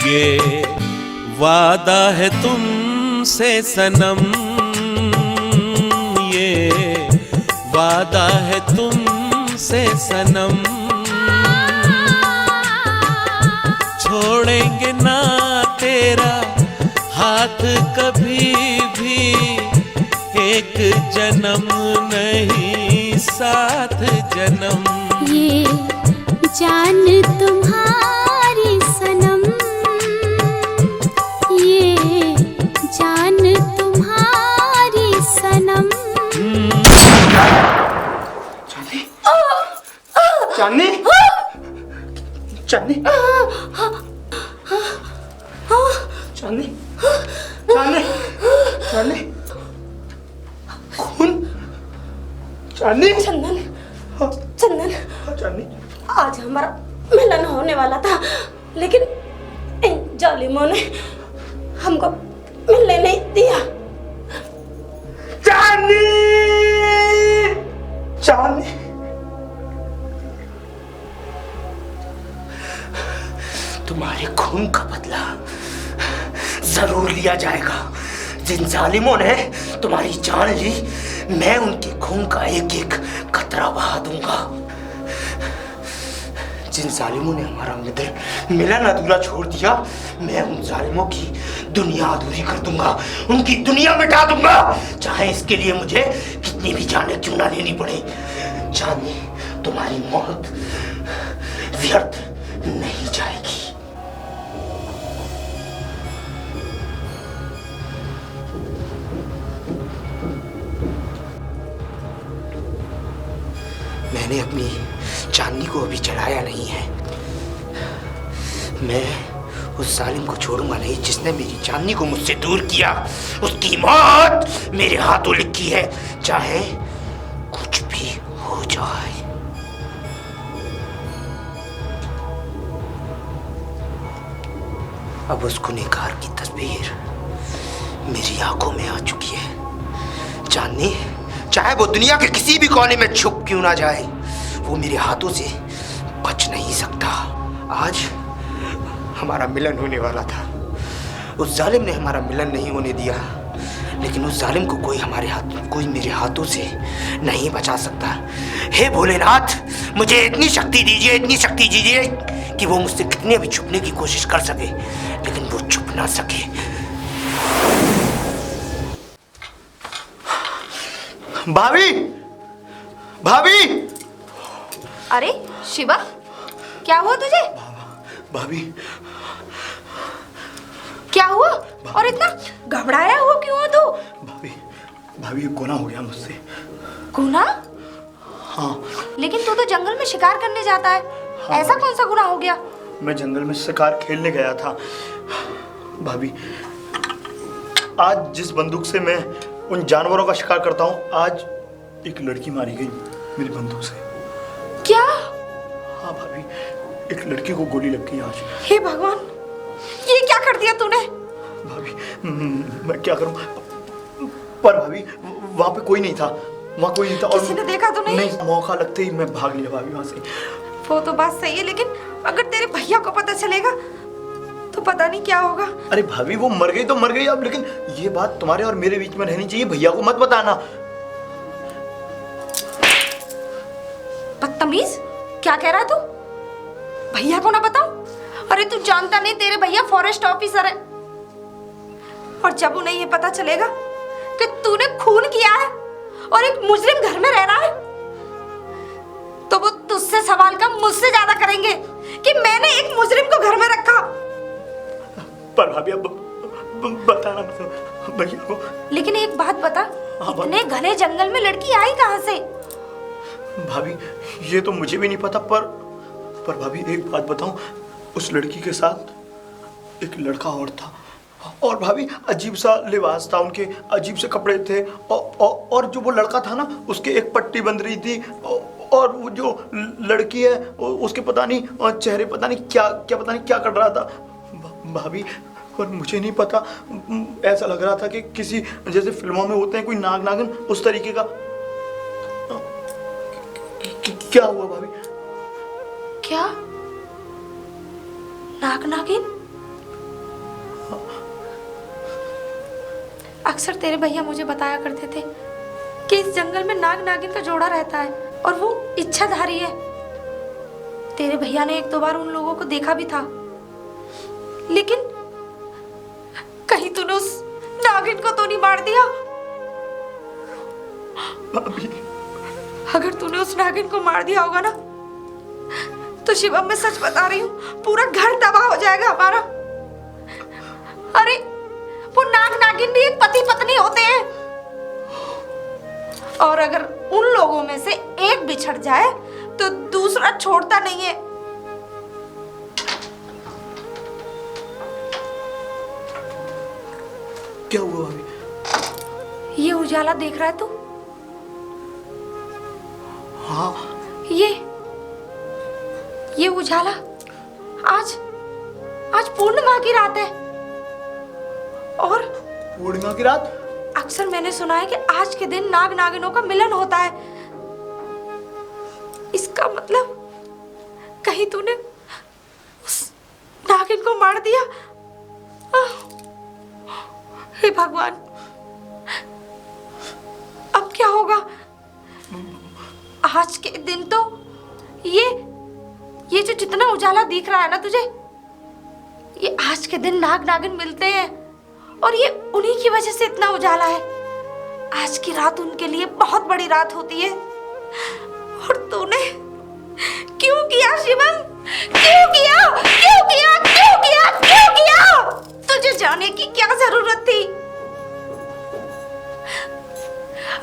ये वादा है तुमसे सनम, ये वादा है तुमसे सनम, छोड़ेंगे ना तेरा हाथ कभी भी, एक जन्म नहीं साथ जन्म। ये जान तुम्हारी सनम, ये जान तुम्हारी सनम। चांदनी, चांदनी, चांदनी, चांदनी, चांदनी, खून, चांदनी, चंदन, चंदन, चांदनी, आज हमारा मिलन होने वाला था, लेकिन इन जालिमों ने हमको मिलने नहीं दिया। चांदनी, चांदनी, तुम्हारे खून का बदला जरूर लिया जाएगा। जिन जालिमों ने तुम्हारी जान ली, मैं उनके खून का एक एक कतरा बहा दूंगा। जिन जालिमों ने हमारा मिलन अधूरा छोड़ दिया, मैं उन जालिमों की दुनिया अधूरी कर दूंगा, उनकी दुनिया मिटा दूंगा, चाहे इसके लिए मुझे कितनी भी जानें क्यों ना लेनी पड़े। चांदनी, तुम्हारी मौत व्यर्थ नहीं जाएगी। मैंने अपनी चांदनी को अभी चढ़ाया नहीं है। मैं उस जालिम को छोड़ूंगा नहीं जिसने मेरी चांदनी को मुझसे दूर किया। उसकी मौत मेरे हाथों लिखी है, चाहे कुछ भी हो जाए। अब उस गुनहगार की तस्वीर मेरी आंखों में आ चुकी है। चांदनी, चाहे वो दुनिया के किसी भी कोने में छुप क्यों ना जाए, वो मेरे हाथों से बच नहीं सकता। आज हमारा मिलन होने वाला था, उस जालिम ने हमारा मिलन नहीं होने दिया, लेकिन उस जालिम को कोई मेरे हाथों से नहीं बचा सकता। हे भोलेनाथ, मुझे इतनी शक्ति दीजिए, इतनी शक्ति दीजिए कि वो मुझसे कितने भी छुपने की कोशिश कर सके, लेकिन वो छुप ना सके। भाभी, भाभी! अरे शिवा, क्या हुआ तुझे? भाभी, क्या हुआ? और इतना घबराया हुआ क्यों हो तू? भाभी, भाभी, गुनाह हो गया मुझसे। गुनाह? हाँ। लेकिन तू तो जंगल में शिकार करने जाता है। हाँ, ऐसा कौन सा गुनाह हो गया? मैं जंगल में शिकार खेलने गया था। भाभी, आज जिस बंदूक से मैं उन जानवरों का शिकार करता हूँ, आज एक लड़की मारी गई मेरी बंदूक से। क्या? हाँ भाभी, एक लड़की को गोली लग गई आज। हे भगवान, ये क्या कर दिया तूने? भाभी, मैं क्या करूँ? पर भाभी, वहाँ पे कोई नहीं था, वहाँ कोई नहीं था। और किसी ने देखा तो नहीं? नहीं, मौका लगते ही मैं भाग लिया भाभी वहाँ से। वो तो बात सही है, लेकिन अगर तेरे भैया को पता चलेगा तो पता नहीं क्या होगा। अरे भाभी, वो मर गई तो मर गई अब, लेकिन ये बात तुम्हारे और मेरे बीच में रहनी चाहिए। भैया को मत बताना। बदतमीज, क्या कह रहा तू? भैया को ना बताऊं? अरे तू जानता नहीं, तेरे भैया फॉरेस्ट ऑफिसर है, और जब उन्हें ये पता चलेगा कि तूने खून किया है और एक मुजरिम घर में रह रहा है, तो वो तुझसे सवाल का मुझसे ज्यादा करेंगे कि मैंने एक मुजरिम को घर में रखा। पर भाभी, अब बताना भैया को। लेकिन एक बात बता, इतने घने जंगल में लड़की आई कहां से? भाभी, ये तो मुझे भी नहीं पता, पर भाभी एक बात बताऊं, उस लड़की के साथ एक लड़का और था, और भाभी अजीब सा लिबास था, उनके अजीब से कपड़े थे, और जो वो लड़का था ना, उसके एक पट्टी बंध रही थी, और वो जो लड़की है उसके पता नहीं चेहरे पता नहीं क्या कर रहा था। भाभी, पर मुझे नहीं पता, ऐसा लग रहा था कि किसी जैसे फिल्मों में होते हैं कोई नागिन, उस तरीके का। क्या हुआ भाभी? क्या? नागिन? अक्सर तेरे भैया मुझे बताया करते थे कि इस जंगल में नाग नागिन का जोड़ा रहता है और वो इच्छाधारी है। तेरे भैया ने 1-2 बार उन लोगों को देखा भी था, लेकिन कहीं तूने उस नागिन को तो नहीं मार दिया? भाभी, अगर तूने उस नागिन को मार दिया होगा ना, तो शिवम, मैं सच बता रही हूँ, पूरा घर तबाह हो जाएगा हमारा। अरे वो नाग नागिन भी एक पति पत्नी होते हैं, और अगर उन लोगों में से एक बिछड़ जाए तो दूसरा छोड़ता नहीं है। क्या हुआ भाभी? ये उजाला देख रहा है तू? हाँ। ये उजाला आज पूर्णिमा की रात है। और पूर्णिमा की रात? अक्सर मैंने सुना है कि आज के दिन नाग नागिनों का मिलन होता है। इसका मतलब कहीं तूने उस नागिन को मार दिया? हे भगवान, अब क्या होगा? आज के दिन तो ये जो जितना उजाला दिख रहा है ना तुझे, ये आज के दिन नाग नागिन मिलते हैं और ये उन्हीं की वजह से इतना उजाला है। आज की रात उनके लिए बहुत बड़ी रात होती है। और तूने क्यों किया शिवम? क्यों किया? क्यों किया? क्यों किया? क्यों किया? तुझे जाने की क्या जरूरत थी?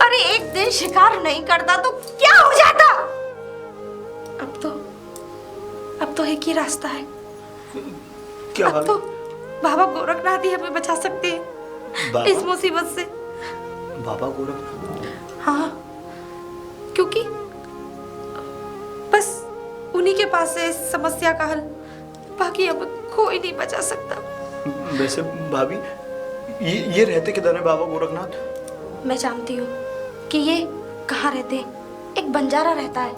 अरे एक दिन शिकार नहीं करता तो क्या हो जाता? अब तो एक ही रास्ता है। क्या अब तो बाबा गोरखनाथ ही हमें बचा सकते हैं इस मुसीबत से। बाबा गोरखनाथ? हाँ, क्योंकि बस उन्हीं के पास है इस समस्या का हल, बाकी अब कोई नहीं बचा सकता। वैसे भाभी, ये रहते किधर है बाबा गोरखनाथ? मैं जानती हूँ कि ये कहाँ रहते हैं। एक बंजारा रहता है,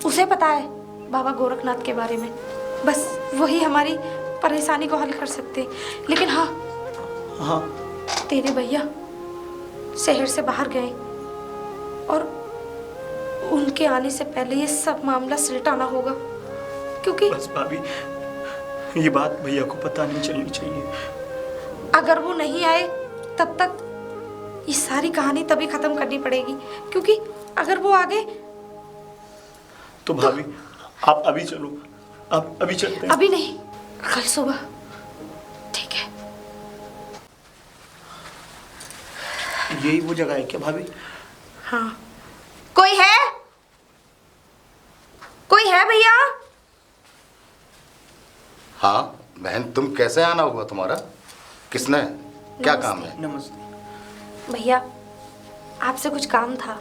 उसे पता है बाबा गोरखनाथ के बारे में। बस वही हमारी परेशानी को हल कर सकते हैं। लेकिन हाँ, तेरे भैया शहर से बाहर गए और उनके आने से पहले ये सब मामला सुलझाना होगा, क्योंकि बस भाभी, ये बात भैया को पता नहीं चलनी चाहिए। अगर वो नहीं आए तब तक ये सारी कहानी तभी खत्म करनी पड़ेगी, क्योंकि अगर वो आ गए तो भाभी, आप अभी चलो, आप अभी चलते हैं। अभी नहीं, कल सुबह। ठीक है। यही वो जगह है क्या भाभी? हाँ। कोई है? कोई है भैया? हाँ बहन, तुम कैसे आना हुआ तुम्हारा? किसने? क्या काम है? नमस्ते भैया, आपसे कुछ काम था।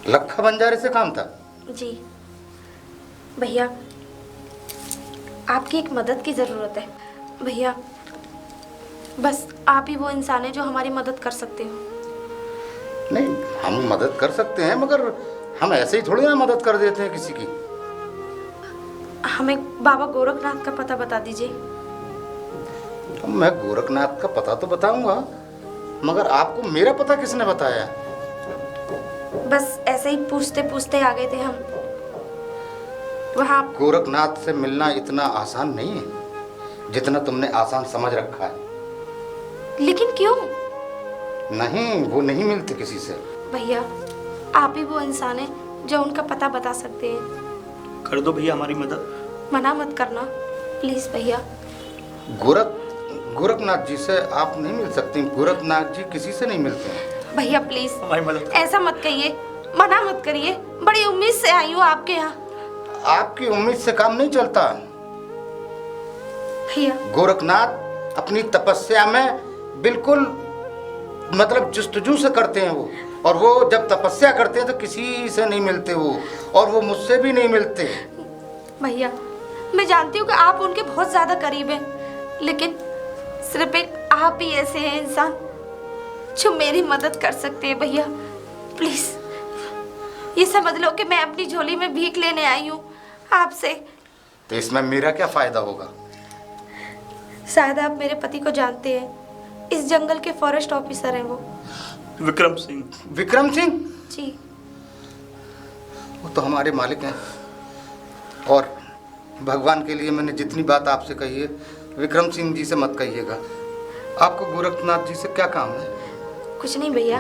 लखा बंजारे से काम था? जी भैया, आपकी एक मदद की ज़रूरत है। भैया, बस आप ही वो इंसान है जो हमारी मदद कर सकते हो। नहीं, हम मदद कर सकते हैं, मगर हम ऐसे ही थोड़ी ना मदद कर देते हैं किसी की। हमें बाबा गोरखनाथ का पता बता दीजिए। मैं गोरखनाथ का पता तो बताऊंगा, मगर आपको मेरा पता किसने बताया? बस ऐसे ही पूछते पूछते आ गए थे हम वहाँ। गोरखनाथ से मिलना इतना आसान नहीं है जितना तुमने आसान समझ रखा है। लेकिन क्यों? नहीं, वो नहीं मिलते किसी से। भैया, आप ही वो इंसान है जो उनका पता बता सकते हैं। कर दो भैया हमारी मदद। मना मत करना प्लीज भैया। गोरखनाथ जी से आप नहीं मिल सकती। गोरखनाथ जी किसी से नहीं मिलते हैं। भैया प्लीज हमारी मदद। ऐसा मत कहिए, मना मत करिए। बड़ी उम्मीद से आई हूँ आपके यहाँ। आपकी उम्मीद से काम नहीं चलता भैया। गोरखनाथ अपनी तपस्या में बिल्कुल मतलब जुस्तजू से करते हैं वो, और वो जब तपस्या करते हैं तो किसी से नहीं मिलते वो, और वो मुझसे भी नहीं मिलते। भैया, मैं जानती हूँ कि आप उनके बहुत ज्यादा करीब हैं, लेकिन सिर्फ एक आप ही ऐसे हैं इंसान जो मेरी मदद कर सकते हैं। भैया प्लीज ये समझ लो कि मैं अपनी झोली में भीख लेने आई हूँ आपसे। तो इसमें मेरा क्या फायदा होगा? शायद आप मेरे पति को जानते हैं, इस जंगल के फॉरेस्ट ऑफिसर हैं वो। विक्रम सिंह। विक्रम सिंह? जी। वो तो हमारे मालिक हैं। और भगवान के लिए मैंने जितनी बात आपसे कही है, विक्रम सिंह जी से मत कहिएगा। आपको गोरखनाथ जी से क्या काम है? कुछ नहीं भैया,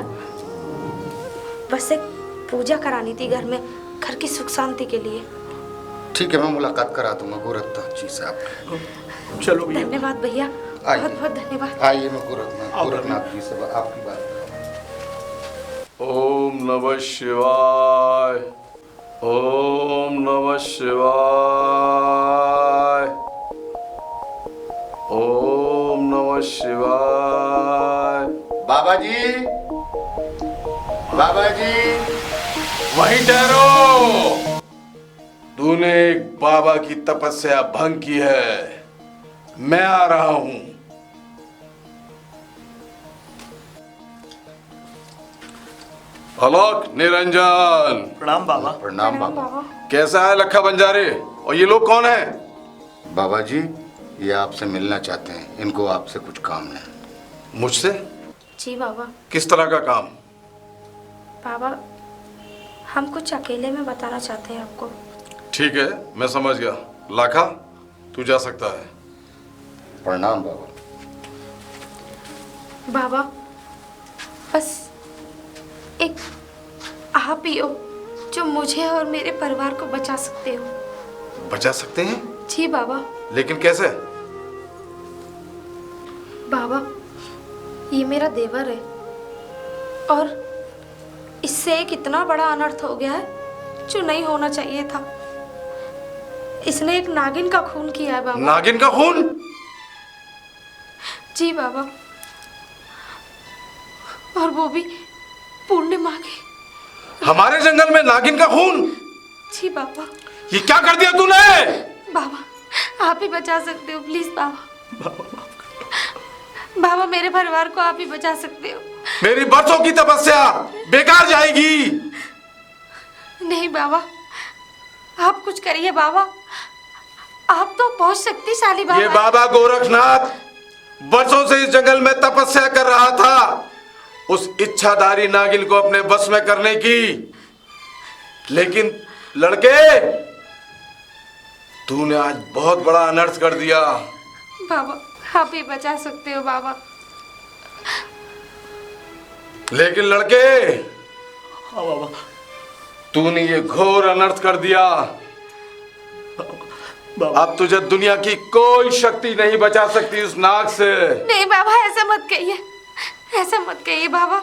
बस एक पूजा करानी थी घर में, घर की सुख शांति के लिए। ठीक है, मैं मुलाकात करा दूंगा गोरखनाथ जी से आपकी। चलो भैया। धन्यवाद भैया, आइए। बहुत बहुत धन्यवाद। आइए, मैं गोरखनाथ जी से आपकी बात करूँ। ओम नमः शिवाय, ओम नमः शिवाय, ओम नमः शिवाय। बाबा जी, बाबा जी, वहीं ठहरो। तूने एक बाबा की तपस्या भंग की है, मैं आ रहा हूं। आलोक निरंजन। प्रणाम बाबा। प्रणाम बाबा। कैसा है लखा बंजारे? और ये लोग कौन है? बाबा जी, ये आपसे मिलना चाहते हैं, इनको आपसे कुछ काम है। मुझसे? जी बाबा। किस तरह का काम? बाबा, हम कुछ अकेले में बताना चाहते हैं आपको। ठीक है, मैं समझ गया। लाखा, तू जा सकता है। प्रणाम बाबा। बाबा, बस एक आप ही हो जो मुझे और मेरे परिवार को बचा सकते हो। बचा सकते हैं? जी बाबा। लेकिन कैसे? बाबा, ये मेरा देवर है और इससे एक इतना बड़ा अनर्थ हो गया है जो नहीं होना चाहिए था। इसने एक नागिन का खून किया है बाबा। नागिन का खून? जी बाबा, और वो भी पूर्णिमा के। हमारे जंगल में नागिन का खून? जी बाबा। ये क्या कर दिया तूने? बाबा, आप ही बचा सकते हो, प्लीज बाबा। बाबा, मेरे परिवार को आप ही बचा सकते हो। मेरी बरसों की तपस्या बेकार जाएगी। नहीं बाबा, आप कुछ करिए बाबा, आप तो बहुत शक्तिशाली बाबा। ये बाबा गोरखनाथ बरसों से इस जंगल में तपस्या कर रहा था उस इच्छाधारी नागिन को अपने बस में करने की। लेकिन लड़के, तूने आज बहुत बड़ा अनर्थ कर दिया। बाबा, आप ही बचा सकते हो बाबा। लेकिन लड़के, हाँ बाबा। तूने ये घोर अनर्थ कर दिया। बाबा, अब तुझे दुनिया की कोई शक्ति नहीं बचा सकती उस नाग से। नहीं बाबा, ऐसा मत कहिए, ऐसा मत कहिए बाबा।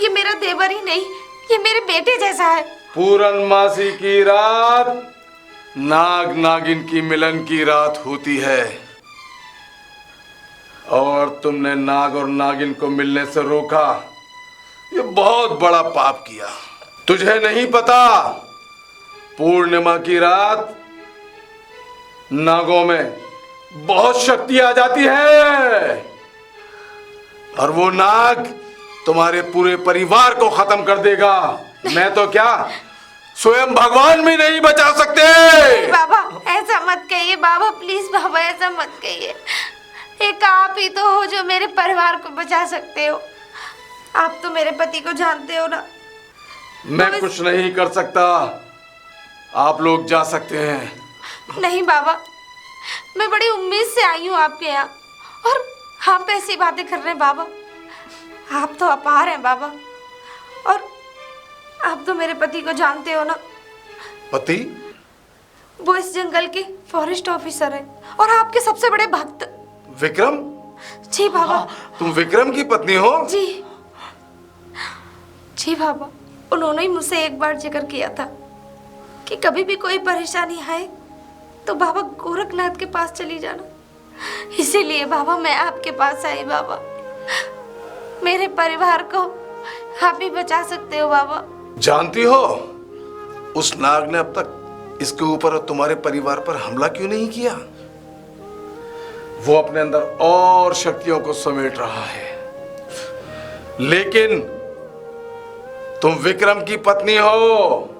ये मेरा देवर ही नहीं, ये मेरे बेटे जैसा है। पूर्णमासी की रात नाग नागिन की मिलन की रात होती है और तुमने नाग और नागिन को मिलने से रोका। ये बहुत बड़ा पाप किया। तुझे नहीं पता, पूर्णिमा की रात नागों में बहुत शक्ति आ जाती है और वो नाग तुम्हारे पूरे परिवार को खत्म कर देगा। मैं तो क्या, स्वयं भगवान भी नहीं बचा सकते। बाबा, ऐसा मत कहिए बाबा, प्लीज बाबा, ऐसा मत कहिए। एक आप ही तो हो जो मेरे परिवार को बचा सकते हो। आप तो मेरे पति को जानते हो ना। मैं कुछ नहीं कर सकता, आप लोग जा सकते हैं। नहीं बाबा, मैं बड़ी उम्मीद से आई हूँ आपके यहाँ और आप ऐसी बातें कर रहे हैं बाबा। आप तो अपार हैं बाबा, और आप तो मेरे पति को जानते हो ना। पति? वो इस जंगल के फॉरेस्ट ऑफिसर हैं और आपके सबसे बड़े भक्त। विक्रम? जी बाबा। तुम विक्रम की पत्नी हो? जी जी बाबा, उन्होंने ही मुझसे एक बार जिक्र किया था कि कभी भी कोई परेशानी आए तो बाबा गोरखनाथ के पास चली जाना। इसीलिए बाबा मैं आपके पास आई बाबा। मेरे परिवार को आप ही बचा सकते हो बाबा। जानती हो उस नाग ने अब तक इसके ऊपर और तुम्हारे परिवार पर हमला क्यों नहीं किया? वो अपने अंदर और शक्तियों को समेट रहा है। लेकिन तुम विक्रम की पत्नी हो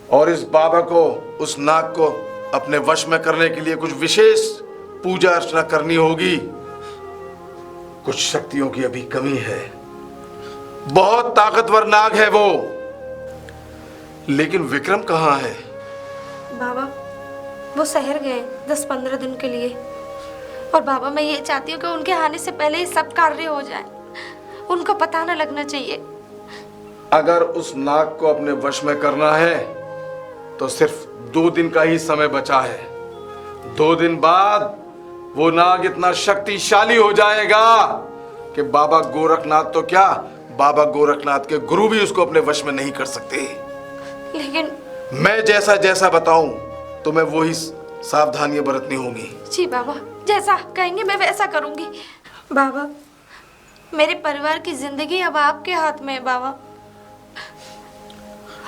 और इस बाबा को, उस नाग को अपने वश में करने के लिए कुछ विशेष पूजा अर्चना करनी होगी। कुछ शक्तियों की अभी कमी है। बहुत ताकतवर नाग है वो। लेकिन विक्रम कहाँ है? बाबा वो शहर गए 10-15 दिन के लिए। और बाबा मैं ये चाहती हूँ कि उनके आने से पहले ही सब कार्य हो जाए, उनको पता न लगना चाहिए। अगर उस नाग को अपने वश में करना है तो सिर्फ 2 दिन का ही समय बचा है। 2 दिन बाद वो नाग इतना शक्तिशाली हो जाएगा कि बाबा गोरखनाथ तो क्या, बाबा गोरखनाथ के गुरु भी उसको अपने वश में नहीं कर सकते। लेकिन मैं जैसा जैसा बताऊं तुम्हें वही सावधानियां बरतनी होंगी। जी बाबा, जैसा कहेंगे मैं वैसा करूंगी। बाबा मेरे परिवार की जिंदगी अब आपके हाथ में है बाबा।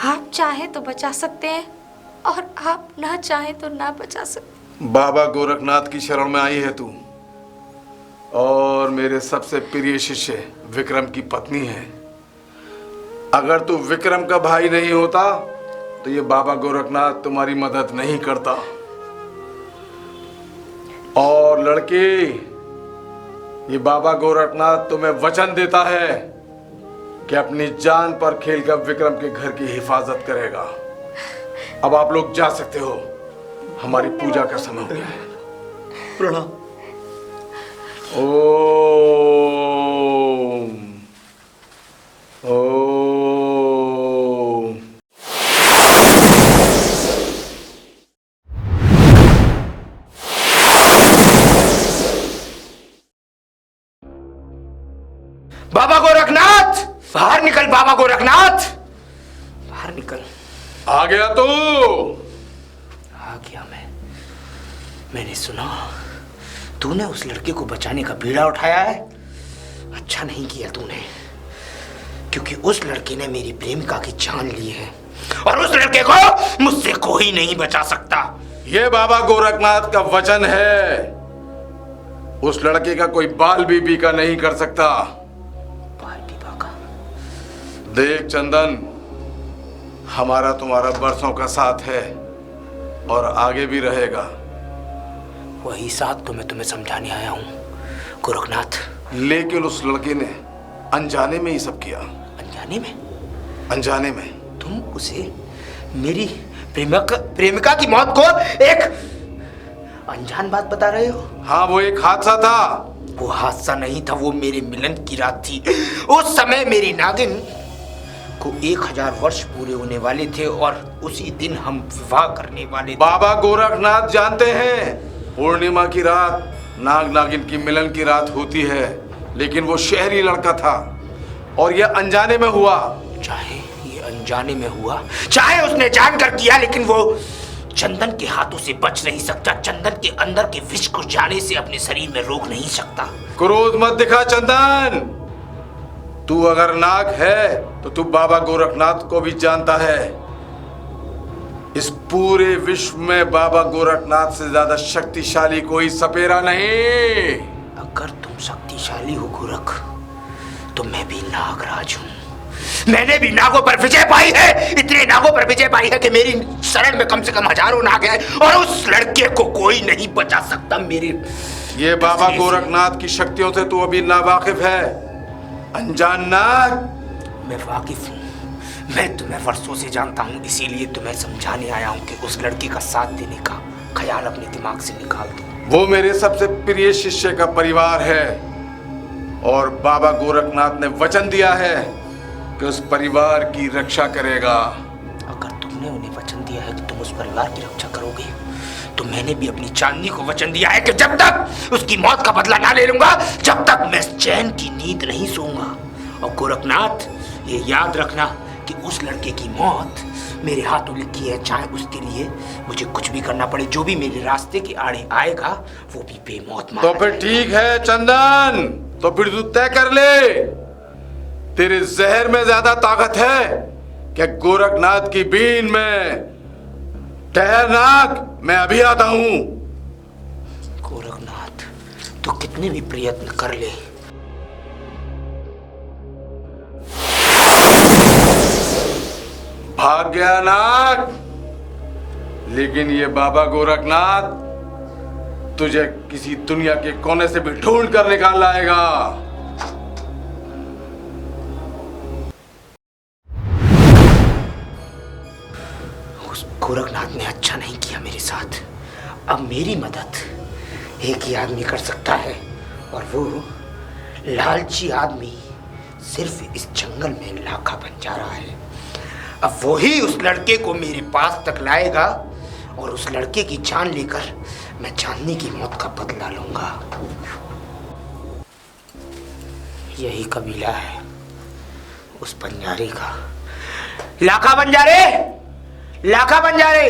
आप चाहे तो बचा सकते हैं और आप ना चाहे तो ना बचा सकते। बाबा गोरखनाथ की शरण में आई है तू, और मेरे सबसे प्रिय शिष्य विक्रम की पत्नी है। अगर तू विक्रम का भाई नहीं होता तो ये बाबा गोरखनाथ तुम्हारी मदद नहीं करता। और लड़की, ये बाबा गोरखनाथ तुम्हें वचन देता है कि अपनी जान पर खेलकर विक्रम के घर की हिफाजत करेगा। अब आप लोग जा सकते हो, हमारी पूजा का समय हो गया है। प्रणाम। ओम ओम। बाबा गोरखनाथ, बाहर निकल। बाबा गोरखनाथ, बाहर निकल। आ गया तू? आ गया मैंने सुना तूने उस लड़के को बचाने का बीड़ा उठाया है। अच्छा नहीं किया तूने, क्योंकि उस लड़के ने मेरी प्रेमिका की जान ली है और उस लड़के को मुझसे कोई नहीं बचा सकता। ये बाबा गोरखनाथ का वचन है। उस लड़के का कोई बाल भी बीका नहीं कर सकता। बाल भी बाका? देख चंदन, हमारा तुम्हारा बरसों का साथ है और आगे भी रहेगा। वही साथ तो मैं तुम्हें समझाने आया हूँ गोरखनाथ। लेकिन उस लड़के ने अनजाने में ही सब किया। अनजाने में? अनजाने में। तुम उसे मेरी प्रेमिका की मौत को एक अनजान बात बता रहे हो? हाँ, वो एक हादसा था। वो हादसा नहीं था, वो मेरे मिलन की रात थी। उस समय मेरी नागिन को 1000 वर्ष पूरे होने वाले थे और उसी दिन हम विवाह करने वाले थे। बाबा गोरखनाथ जानते हैं पूर्णिमा की रात नाग नागिन की मिलन की रात होती है, लेकिन वो शहरी लड़का था और यह अनजाने में हुआ। चाहे ये अनजाने में हुआ, चाहे उसने जानकर किया, लेकिन वो चंदन के हाथों से बच नहीं सकता। चंदन के अंदर के विष को जाने से अपने शरीर में रोक नहीं सकता। क्रोध मत दिखा चंदन। तू अगर नाग है तो तू बाबा गोरखनाथ को भी जानता है। इस पूरे विश्व में बाबा गोरखनाथ से ज्यादा शक्तिशाली कोई सपेरा नहीं। अगर तुम शक्तिशाली हो गोरख, तो मैं भी नागराज हूँ। मैंने भी नागों पर विजय पाई है। इतने नागों पर विजय पाई है कि मेरी शरण में कम से कम 1000 नाग हैं और उस लड़के को कोई नहीं बचा सकता। मेरे ये बाबा गोरखनाथ की शक्तियों से तू अभी नावाकिफ है, अनजान नाग। मैं वाकिफ हूँ, मैं तुम्हें वर्षों से जानता हूँ, इसीलिए तुम्हें समझाने आया हूँ कि उस लड़के का साथ देने का ख्याल अपने दिमाग से निकाल दो। वो मेरे सबसे प्रिय शिष्य का परिवार है और बाबा गोरखनाथ ने वचन दिया है कि उस परिवार की रक्षा करेगा। अगर तुमने उन्हें वचन दिया है कि तुम उस परिवार की रक्षा करोगे, तो मैंने भी अपनी चांदनी को वचन दिया है कि जब तक उसकी मौत का बदला ना ले लूंगा, जब तक मैं चैन की नींद नहीं सोऊंगा। और गोरखनाथ, ये याद रखना कि उस लड़के की मौत मेरे हाथों लिखी है। चाहे उसके लिए मुझे कुछ भी करना पड़े, जो भी मेरे रास्ते के आड़े आएगा वो भी बेमौत मारा तो फिर ठीक है चंदन, तो फिर तू तय कर ले। तेरे जहर में ज्यादा ताकत है क्या गोरखनाथ की बीन में? ठहर नाग, मैं अभी आता हूं। गोरखनाथ, तू कितने भी प्रयत्न कर ले, भाग गया नाग। लेकिन ये बाबा गोरखनाथ तुझे किसी दुनिया के कोने से भी ढूंढ कर निकाल लाएगा। उस गोरखनाथ ने अच्छा नहीं किया मेरे साथ। अब मेरी मदद एक ही आदमी कर सकता है, और वो लालची आदमी सिर्फ इस जंगल में लाखा बन जा रहा है। अब वो ही उस लड़के को मेरे पास तक लाएगा, और उस लड़के की जान लेकर मैं चांदनी की मौत का बदला लूंगा। यही कबीला है उस बंजारे का। लाखा बंजारे, लाखा बंजारे।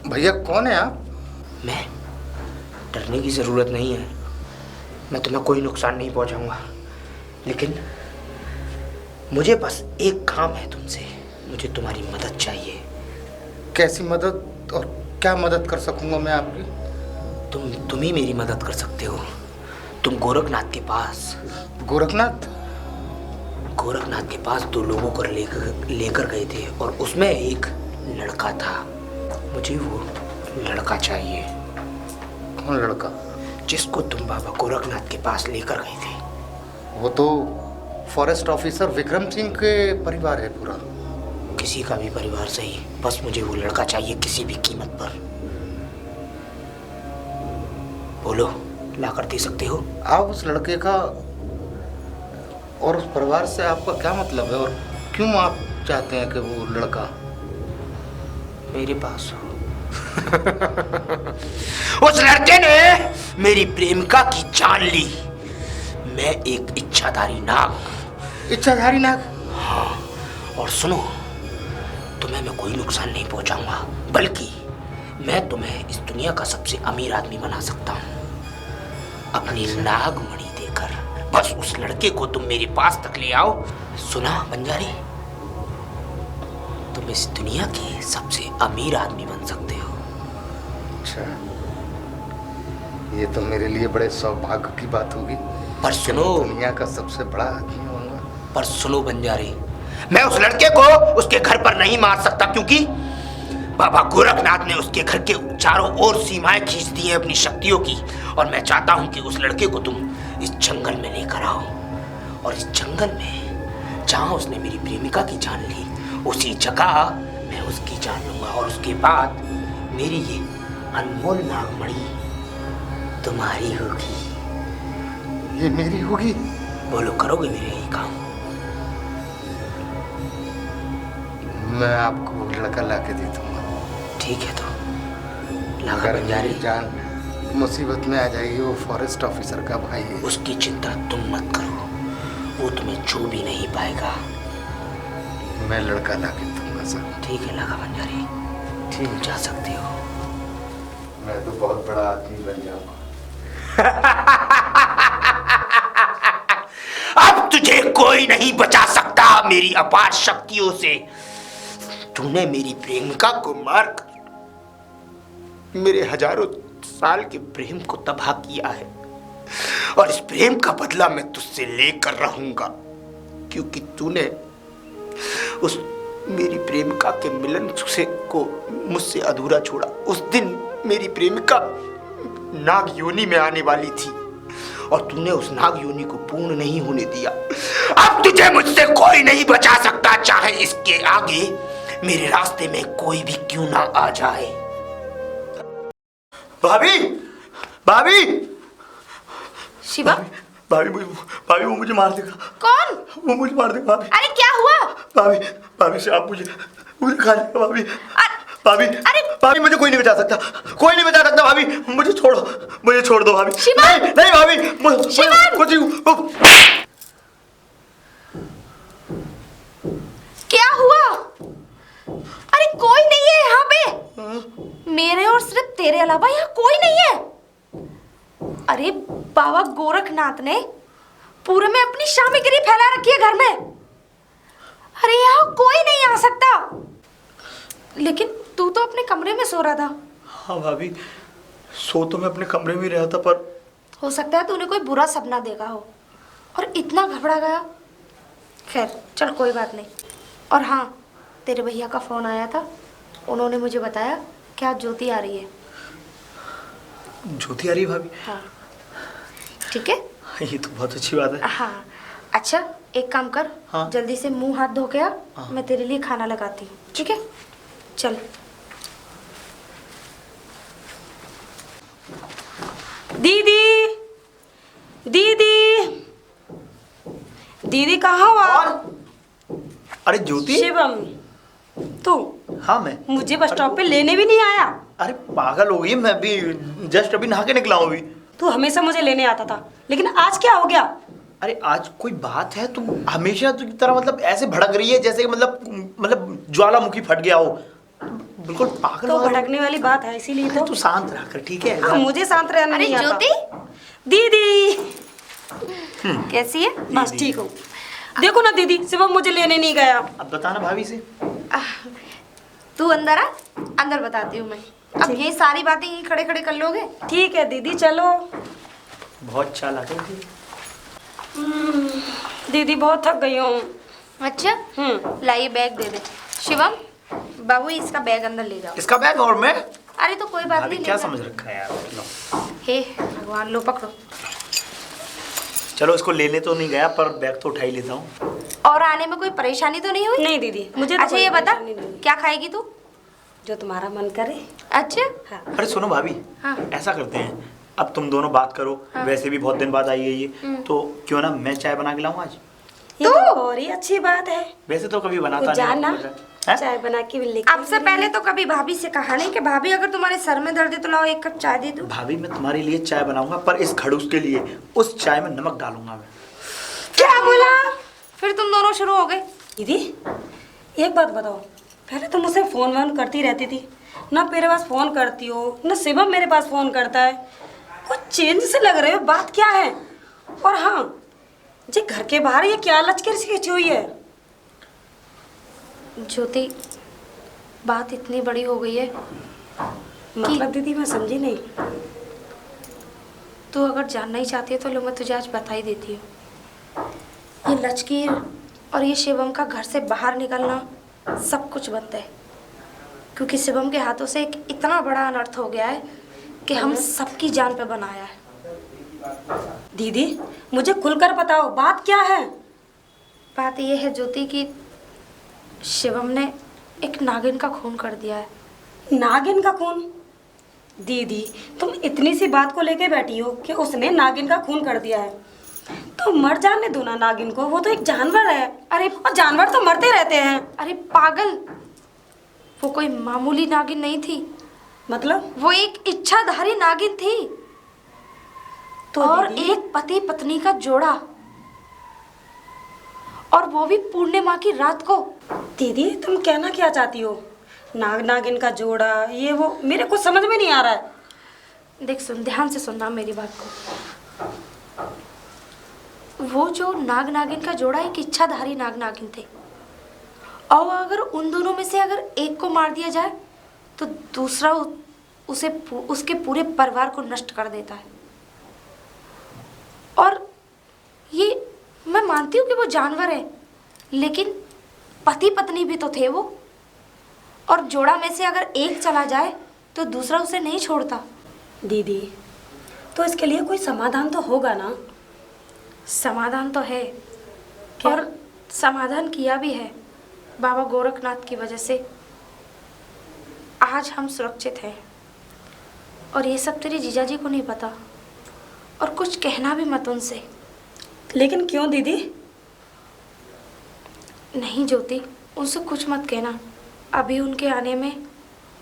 भैया कौन है आप? मैं, डरने की जरूरत नहीं है, मैं तुम्हें कोई नुकसान नहीं पहुंचाऊंगा, लेकिन मुझे बस एक काम है तुमसे। मुझे तुम्हारी मदद चाहिए। कैसी मदद और क्या मदद कर सकूंगा मैं आपकी? तुम ही मेरी मदद कर सकते हो। तुम गोरखनाथ के पास। गोरखनाथ? गोरखनाथ के पास 2 लोगों को लेकर गए थे, और उसमें एक लड़का था। मुझे वो लड़का चाहिए। कौन लड़का? जिसको तुम बाबा गोरखनाथ के पास लेकर गए थे। वो तो फॉरेस्ट ऑफिसर विक्रम सिंह के परिवार है पूरा। किसी का भी परिवार सही, बस मुझे वो लड़का चाहिए किसी भी कीमत पर। बोलो, ला कर दे सकते हो? आप उस लड़के का और उस परिवार से आपका क्या मतलब है, और क्यों आप चाहते हैं कि वो लड़का मेरे पास हो? उस लड़के ने मेरी प्रेमिका की जान ली। मैं एक इच्छाधारी नाग। इच्छाधारी नाग? हाँ, और सुनो, तुम्हें मैं कोई नुकसान नहीं पहुंचाऊंगा, बल्कि मैं तुम्हें इस दुनिया का सबसे अमीर आदमी बना सकता हूँ अपनी नागमणि देकर। बस उस लड़के को तुम मेरे पास तक ले आओ। सुना बंजारी, तुम इस दुनिया के सबसे अमीर आदमी बन सकते हो। अच्छा, ये तो मेरे लिए बड़े सौभाग्य की बात होगी। पर सुनो, दुनिया का सबसे बड़ा आदमी होऊंगा। पर सुनो बंजारी, मैं उस लड़के को उसके घर पर नहीं मार सकता, क्योंकि बाबा गोरखनाथ ने उसके घर के चारों ओर सीमाएं खींच दी हैं अपनी शक्तियों की। और मैं चाहता हूं कि उस लड़के को तुम इस जंगल में लेकर आओ, और इस जंगल में जहां उसने मेरी प्रेमिका की जान ली, उसी जगह मैं उसकी जान लूंगा, और उसके बाद मेरी ये अनमोल नागमणि तुम्हारी होगी। ये मेरी होगी? बोलो, करोगे मेरे यही काम? मैं आपको वो लड़का ला के दे दूंगा। ठीक है, तो लाखा अगर बंजारी मेरी जान मुसीबत में आ जाएगी, वो फॉरेस्ट ऑफिसर का भाई है। उसकी चिंता तुम मत करो, वो तुम्हें छू भी नहीं पाएगा। मैं लड़का ला के दूंगा सर। ठीक है लाखा बंजारी, तुम जा सकते हो। मैं तो बहुत बड़ा आदमी बन जाऊंगा। अब तुझे कोई नहीं बचा सकता मेरी अपार शक्तियों से। तूने मेरी प्रेमिका को मार मेरे हजारों साल के प्रेम को तबाह किया है, और इस प्रेम का बदला मैं तुझसे लेकर रहूंगा, क्योंकि तूने उस मेरी प्रेमिका के मिलन से को मुझसे अधूरा छोड़ा। उस दिन मेरी प्रेमिका नाग योनि में आने वाली थी, और तूने उस नाग योनि को पूर्ण नहीं होने दिया। अब तुझे मुझसे कोई नहीं बचा सकता, चाहे इसके आगे मेरे रास्ते में कोई भी क्यों ना आ जाए। भाभी, भाभी, शिवा, भाभी वो मुझे मार देगा। कौन? वो मुझे मार देगा भाभी। अरे क्या हुआ? भाभी से आप मुझे खा लेगा भाभी। भाभी, अरे भाभी मुझे कोई नहीं बचा सकता, कोई नहीं बचा सकता भाभी। मुझे छोड़ दो भाभी। शिवा! नहीं भाभी, शिवा! कुछ क्या हुआ? अरे कोई नहीं है यहाँ पे, मेरे और सिर्फ तेरे अलावा यहाँ कोई नहीं है। अरे बाबा गोरखनाथ ने पूरे में अपनी शामीगिरी फैला रखी है घर में। अरे यहाँ कोई नहीं आ सकता। लेकिन तू तो अपने कमरे में सो रहा था। हाँ भाभी, सो तो मैं अपने कमरे में रहा था, पर हो सकता है तूने कोई बुरा सपना देखा हो और इतना घबरा गया। खैर चल कोई बात नहीं। और हाँ, तेरे भैया का फोन आया था, उन्होंने मुझे बताया कि आज ज्योति आ रही है। ज्योति आ रही है भाभी? हाँ ठीक है। ये तो बहुत अच्छी बात है। हाँ अच्छा एक काम कर, हाँ। जल्दी से मुंह हाथ धो के आ, हाँ। मैं तेरे लिए खाना लगाती हूँ, ठीक है? चल। दीदी, दीदी, दीदी कहाँ हो आप? अरे ज्योति। शिवम, तू हाँ मैं। मुझे बस स्टॉप पे लेने भी नहीं आया। अरे पागल हो गई, मैं भी जस्ट अभी नहा के निकला हूँ अभी। तू हमेशा मुझे लेने आता था, लेकिन आज क्या हो गया? अरे आज कोई बात है? तुम हमेशा की तरह मतलब ऐसे भड़क रही है जैसे कि मतलब ज्वालामुखी फट गया हो। बिल्कुल पागल तो हो। भड़कने वाली बात है, इसीलिए तो। तू शांत रह कर, ठीक है? हाँ, मुझे शांत रहना अरे नहीं आता। ज्योति दीदी, कैसी है? बस ठीक हो। देखो ना दीदी, शिवम मुझे लेने नहीं गया। अब बताना भाभी से। तू अंदर आ, अंदर बताती हूँ मैं। अब ये सारी बातें यहीं खड़े खड़े कर लोगे? ठीक है दीदी, चलो। बहुत चालाक है दीदी। दीदी बहुत थक गई हूँ। अच्छा लाइए बैग दे दे। शिवम बाबू इसका बैग अंदर ले जाओ। इसका बैग और मैं? अरे तो कोई बात भाभी नहीं, क्या ले जा। समझ रखा है यार? लो। हे भगवान, लो पकड़ो। चलो इसको लेने तो नहीं गया, पर बैग तो उठा ही लेता हूँ। और आने में कोई परेशानी तो नहीं हुई? नहीं दीदी, मुझे तो अच्छा कोई ये बता परेशानी नहीं हुई। क्या खाएगी तू? जो तुम्हारा मन करे। अच्छा हाँ। अरे सुनो भाभी, हाँ। ऐसा करते हैं, अब तुम दोनों बात करो। हाँ। वैसे भी बहुत दिन बाद आई है ये, तो क्यों ना मैं चाय बना के लाऊं आज? ये तो और ही अच्छी बात है। वैसे तो कभी बनाता कुछ जाना, नहीं है? चाय बना के भी लेके। अब से पहले तो कभी भाभी से कहा नहीं कि भाभी अगर तुम्हारे सर में दर्द है तो लाओ एक कप चाय दे दो। भाभी मैं तुम्हारे लिए चाय बनाऊंगा, पर इस खड़ूस के लिए उस चाय में नमक डालूंगा मैं। क्या बोला? फिर तुम दोनों शुरू हो गए। दीदी एक बात बताओ, पहले तुम मुझसे फोन वोन करती रहती थी ना, मेरे पास फोन करती हो ना, शिवम मेरे पास फोन करता है। कुछ चेंज से लग रहे हो, बात क्या है? और हाँ, जी घर के बाहर ये क्या लचकर सी खिंची हुई है? ज्योति बात इतनी बड़ी हो गई है, मतलब दीदी मैं समझी नहीं। तू अगर जानना ही चाहती है तो लो मैं तुझे आज बता ही देती हूँ। ये लचकीर और ये शिवम का घर से बाहर निकलना सब कुछ बंद है, क्योंकि शिवम के हाथों से एक इतना बड़ा अनर्थ हो गया है कि हम सबकी जान पे बनाया है। दीदी मुझे खुलकर बताओ, बात क्या है? बात ये है ज्योति कि शिवम ने एक नागिन का खून कर दिया है। नागिन का खून? दीदी तुम इतनी सी बात को लेके बैठी हो कि उसने नागिन का खून कर दिया है, तो मर जाने दो ना नागिन को, वो तो एक जानवर है। अरे और जानवर तो मरते रहते हैं। अरे पागल, वो कोई मामूली नागिन नहीं थी, मतलब? वो एक इच्छाधारी नागिन थी। तो और दीदी, एक पति पत्नी का जोड़ा, और वो भी पूर्णिमा की रात को। दीदी तुम कहना क्या चाहती हो? नागिन का जोड़ा, ये वो, मेरे कुछ समझ में नहीं आ रहा है। देख सुन, ध्यान से सुनना मेरी बात को। वो जो नागिन का जोड़ा एक इच्छाधारी नागिन थे, और अगर उन दोनों में से अगर एक को मार दिया जाए तो दूसरा उसे उसके पूरे परिवार को नष्ट कर देता है। और ये मैं मानती हूँ कि वो जानवर है, लेकिन पति पत्नी भी तो थे वो, और जोड़ा में से अगर एक चला जाए तो दूसरा उसे नहीं छोड़ता। दीदी तो इसके लिए कोई समाधान तो होगा ना? समाधान तो है, क्या? और समाधान किया भी है। बाबा गोरखनाथ की वजह से आज हम सुरक्षित हैं, और ये सब तेरे जीजाजी को नहीं पता, और कुछ कहना भी मत उनसे। लेकिन क्यों दीदी? नहीं ज्योति, उनसे कुछ मत कहना। अभी उनके आने में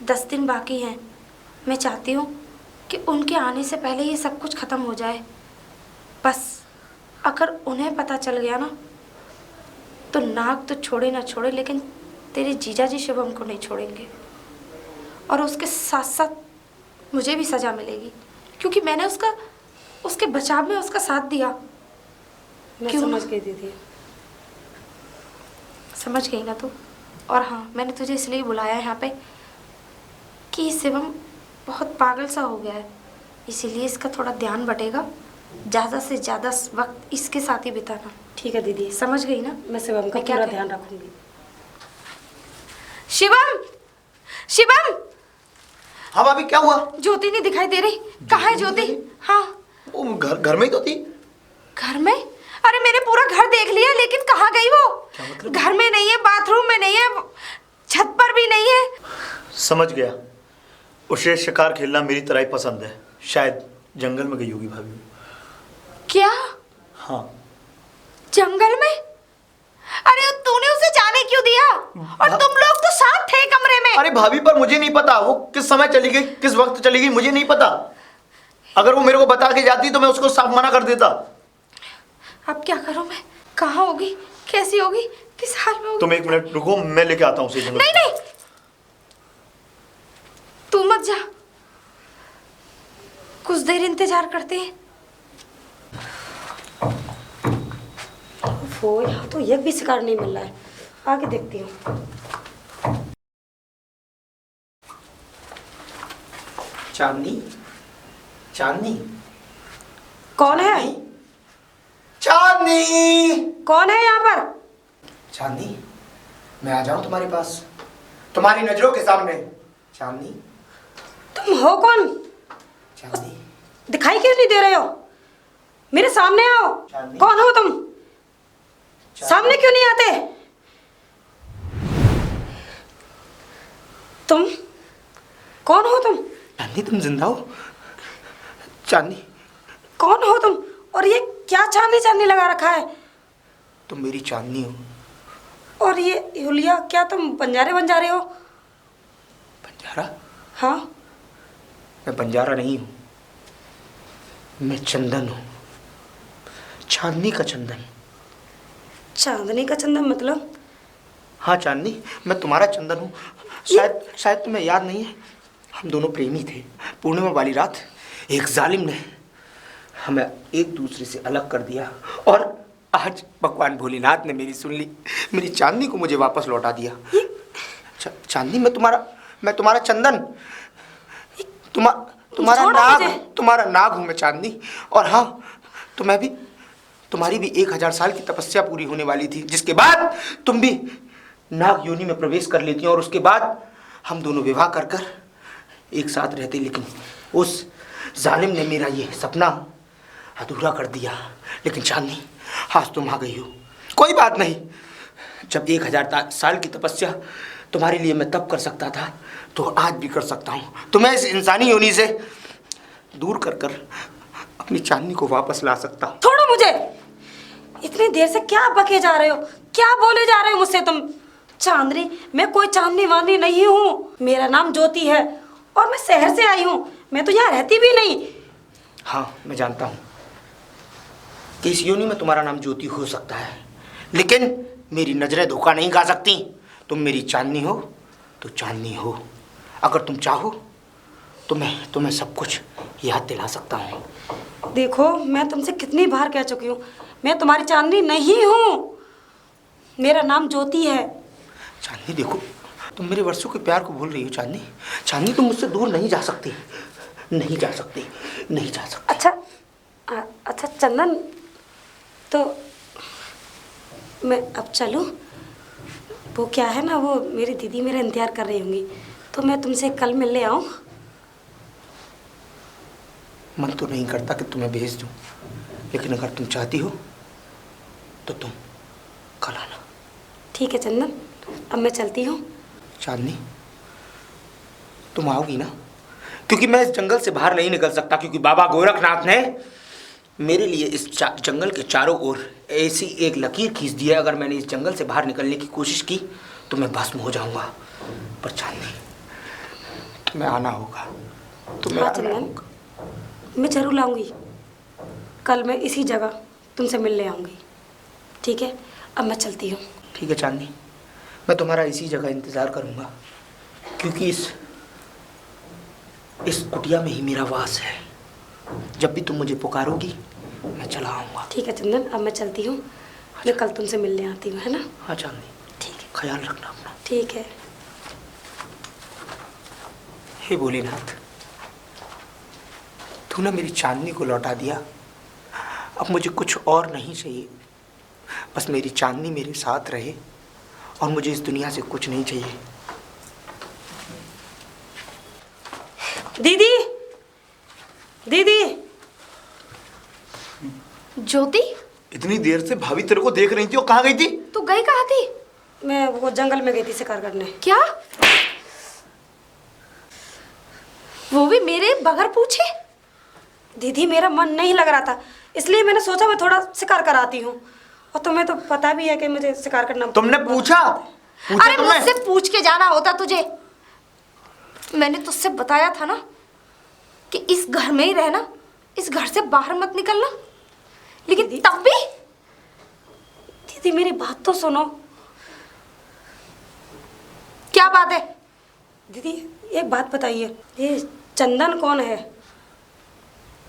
10 दिन बाकी हैं। मैं चाहती हूँ कि उनके आने से पहले ये सब कुछ ख़त्म हो जाए। बस अगर उन्हें पता चल गया ना, तो नाग तो छोड़े ना छोड़े, लेकिन तेरे जीजाजी शिवम को नहीं छोड़ेंगे, और उसके साथ साथ मुझे भी सज़ा मिलेगी, क्योंकि मैंने उसके बचाव में उसका साथ दिया। मैं क्यों? समझ गई दीदी। समझ गई ना तू? और हाँ, मैंने तुझे इसलिए बुलाया है यहाँ पे कि शिवम बहुत पागल सा हो गया है, इसीलिए इसका थोड़ा ध्यान बटेगा। ज़्यादा से ज़्यादा वक्त इसके साथ ही बिताना। ठीक है दीदी, समझ गई ना? मैं शिवम का मैं क्या पूरा कह- ध्यान रखूंगी। शिवम, शिवम, हाँ भाभी क्या हुआ? ज्योति नहीं दिखाई दे रही। कहाँ है ज्योति? हाँ वो घर में ही तो थी। घर में? अरे मैंने पूरा घर देख लिया, लेकिन कहाँ गई वो? मतलब? घर में नहीं है, बाथरूम में नहीं है, छत पर भी नहीं है। समझ गया, उसे शिकार खेलना मेरी तरह ही पसंद है। शायद जंगल में गई होगी भाभी। क्या? हाँ। जंगल में? अरे तूने उसे जाने क्यों दिया? और तुम लोग तो साथ थे कमरे में। अरे भाभी, पर मुझे नहीं पता वो किस समय चली गई, किस वक्त चली गई, मुझे नहीं पता। अगर वो मेरे को बता के जाती तो मैं उसको साफ मना कर देता। अब क्या करूं मैं? कहाँ होगी, कैसी होगी, किस हाल में होगी? तुम 1 मिनट रुको, मैं लेके आता हूँ उसे जंगल। नहीं नहीं, तू मत जा, कुछ देर इंतजार करते हैं। वो यहाँ तो एक भी शिकार नहीं मिल रहा है, आगे देखती हूँ। चांदनी, चांदनी, कौन है? चांदनी, कौन है यहाँ पर? चांदनी, मैं आ जाऊं तुम्हारे पास, तुम्हारी नजरों के सामने। चांदनी, तुम हो कौन? चांदनी, दिखाई क्यों नहीं दे रहे हो? मेरे सामने आओ। चांदनी। कौन हो तुम? सामने क्यों नहीं आते? तुम कौन हो? तुम चांदनी, तुम जिंदा हो? चांदनी, कौन हो तुम? और ये क्या चांदी चांदी लगा रखा है? तुम मेरी चांदनी हो। और ये हुलिया, क्या तुम बंजारे बन जा रहे हो? बंजारा? हाँ। मैं बंजारा नहीं हूं, मैं चंदन हूं, चांदनी का चंदन। चांदनी का चंदन मतलब? हाँ चांदनी, मैं तुम्हारा चंदन हूँ। शायद तुम्हें याद नहीं है, हम दोनों प्रेमी थे। पूर्णिमा वाली रात एक जालिम ने हमें एक दूसरे से अलग कर दिया, और आज भगवान भोलेनाथ ने मेरी सुन ली, मेरी चांदनी को मुझे वापस लौटा दिया। चांदनी, मैं तुम्हारा चंदन, तुम्हारा नाग हूँ मैं चांदनी। और हाँ, तुम्हारी भी 1000 साल की तपस्या पूरी होने वाली थी, जिसके बाद तुम भी नाग योनि में प्रवेश कर लेती, और उसके बाद हम दोनों विवाह कर एक साथ रहते। लेकिन उस जालिम ने मेरा ये सपना अधूरा कर दिया। लेकिन चांदनी, आज तुम आ गई हो, कोई बात नहीं। जब 1000 साल की तपस्या तुम्हारे लिए मैं तब कर सकता था, तो आज भी कर सकता हूँ। तुम्हें इस इंसानी योनि से दूर कर अपनी चांदनी को वापस ला सकता हूँ। छोड़ो मुझे। इतनी देर से क्या बके जा रहे हो, क्या बोले जा रहे हो मुझसे तुम? चांदनी, मैं कोई चांदनी वांदनी नहीं हूँ। मेरा नाम ज्योति है और मैं शहर से आई हूँ, मैं तो यहाँ रहती भी नहीं। हाँ, मैं जानता हूँ कि इस योनि में तुम्हारा नाम ज्योति हो सकता है, लेकिन मेरी नजरें धोखा नहीं खा सकती। तुम मेरी चांदनी हो तो चांदनी हो। अगर तुम चाहो तो मैं तुम्हें सब कुछ याद दिला सकता हूँ। देखो, मैं तुमसे कितनी बार कह चुकी हूँ, मैं तुम्हारी चांदनी नहीं हूँ, मेरा नाम ज्योति है। चांदनी देखो, तुम मेरे वर्षों के प्यार को भूल रही हो। चांदनी, चांदनी, तुम मुझसे दूर नहीं जा सकती, नहीं जा सकती, नहीं जा सकती। अच्छा चंदन, तो मैं अब चलूँ? वो क्या है ना, वो मेरी दीदी मेरा इंतजार कर रही होंगी, तो मैं तुमसे कल मिलने आऊँ? मन तो नहीं करता कि तुम्हें भेज दूँ, लेकिन अगर तुम चाहती हो तो तुम कल आना। ठीक है चंदन, अब मैं चलती हूँ। चांदनी, तुम आओगी ना? क्योंकि मैं इस जंगल से बाहर नहीं निकल सकता, क्योंकि बाबा गोरखनाथ ने मेरे लिए इस जंगल के चारों ओर ऐसी एक लकीर खींच दी है। अगर मैंने इस जंगल से बाहर निकलने की कोशिश की तो मैं भस्म हो जाऊंगा। पर चांदनी, तुम्हें आना होगा, तुम्हें आना होगा। मैं जरूर लाऊंगी, कल मैं इसी जगह तुमसे मिलने आऊंगी। ठीक है, अब मैं चलती हूँ। ठीक है चांदनी, मैं तुम्हारा इसी जगह इंतज़ार करूंगा, क्योंकि इस कुटिया में ही मेरा वास है। जब भी तुम मुझे पुकारोगी मैं चला आऊँगा। ठीक है चंदन, अब मैं चलती हूँ। मैं कल तुमसे मिलने आती हूँ, है ना? हाँ चांदनी, ठीक है, ख्याल रखना अपना। ठीक है। हे भोलेनाथ, तूने मेरी चांदनी को लौटा दिया। अब मुझे कुछ और नहीं चाहिए, बस मेरी चांदनी मेरे साथ रहे, और मुझे इस दुनिया से कुछ नहीं चाहिए। दीदी, दीदी। ज्योति, इतनी देर से भाभी तेरे को देख रही थी और कहाँ गई थी? तू गई कहाँ थी? मैं वो जंगल में गई थी शिकार करने। क्या? वो भी मेरे बगैर पूछे? दीदी मेरा मन नहीं लग रहा था, इसलिए मैंने सोचा मैं थोड़ा शिकार कराती हूँ। और तुम्हें तो पता भी है कि मुझे शिकार करना। तुमने पूछा? अरे मुझसे पूछ के जाना होता तुझे। मैंने तुझसे बताया था ना कि इस घर में ही रहना, इस घर से बाहर मत निकलना, लेकिन तब भी। दीदी मेरी बात तो सुनो। क्या बात है? दीदी एक बात बताइए, ये चंदन कौन है?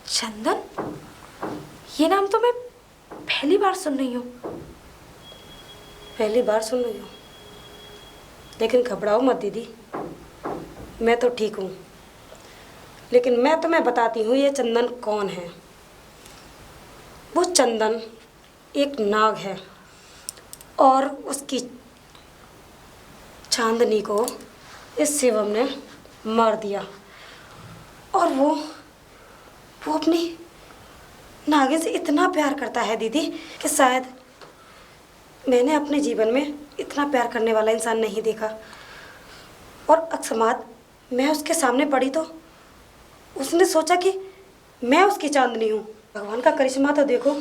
चंदन? ये नाम तो मैं पहली बार सुन रही हूँ। पहली बार सुन रही हूँ? लेकिन घबराओ मत दीदी, मैं तो ठीक हूँ। लेकिन मैं तुम्हें बताती हूँ ये चंदन कौन है। वो चंदन एक नाग है और उसकी चांदनी को इस शिवम ने मार दिया। और वो अपनी नागिन से इतना प्यार करता है दीदी कि शायद मैंने अपने जीवन में इतना प्यार करने वाला इंसान नहीं देखा। और अकस्मात मैं उसके सामने पड़ी तो उसने सोचा कि मैं उसकी चांदनी हूँ। भगवान का करिश्मा तो देखो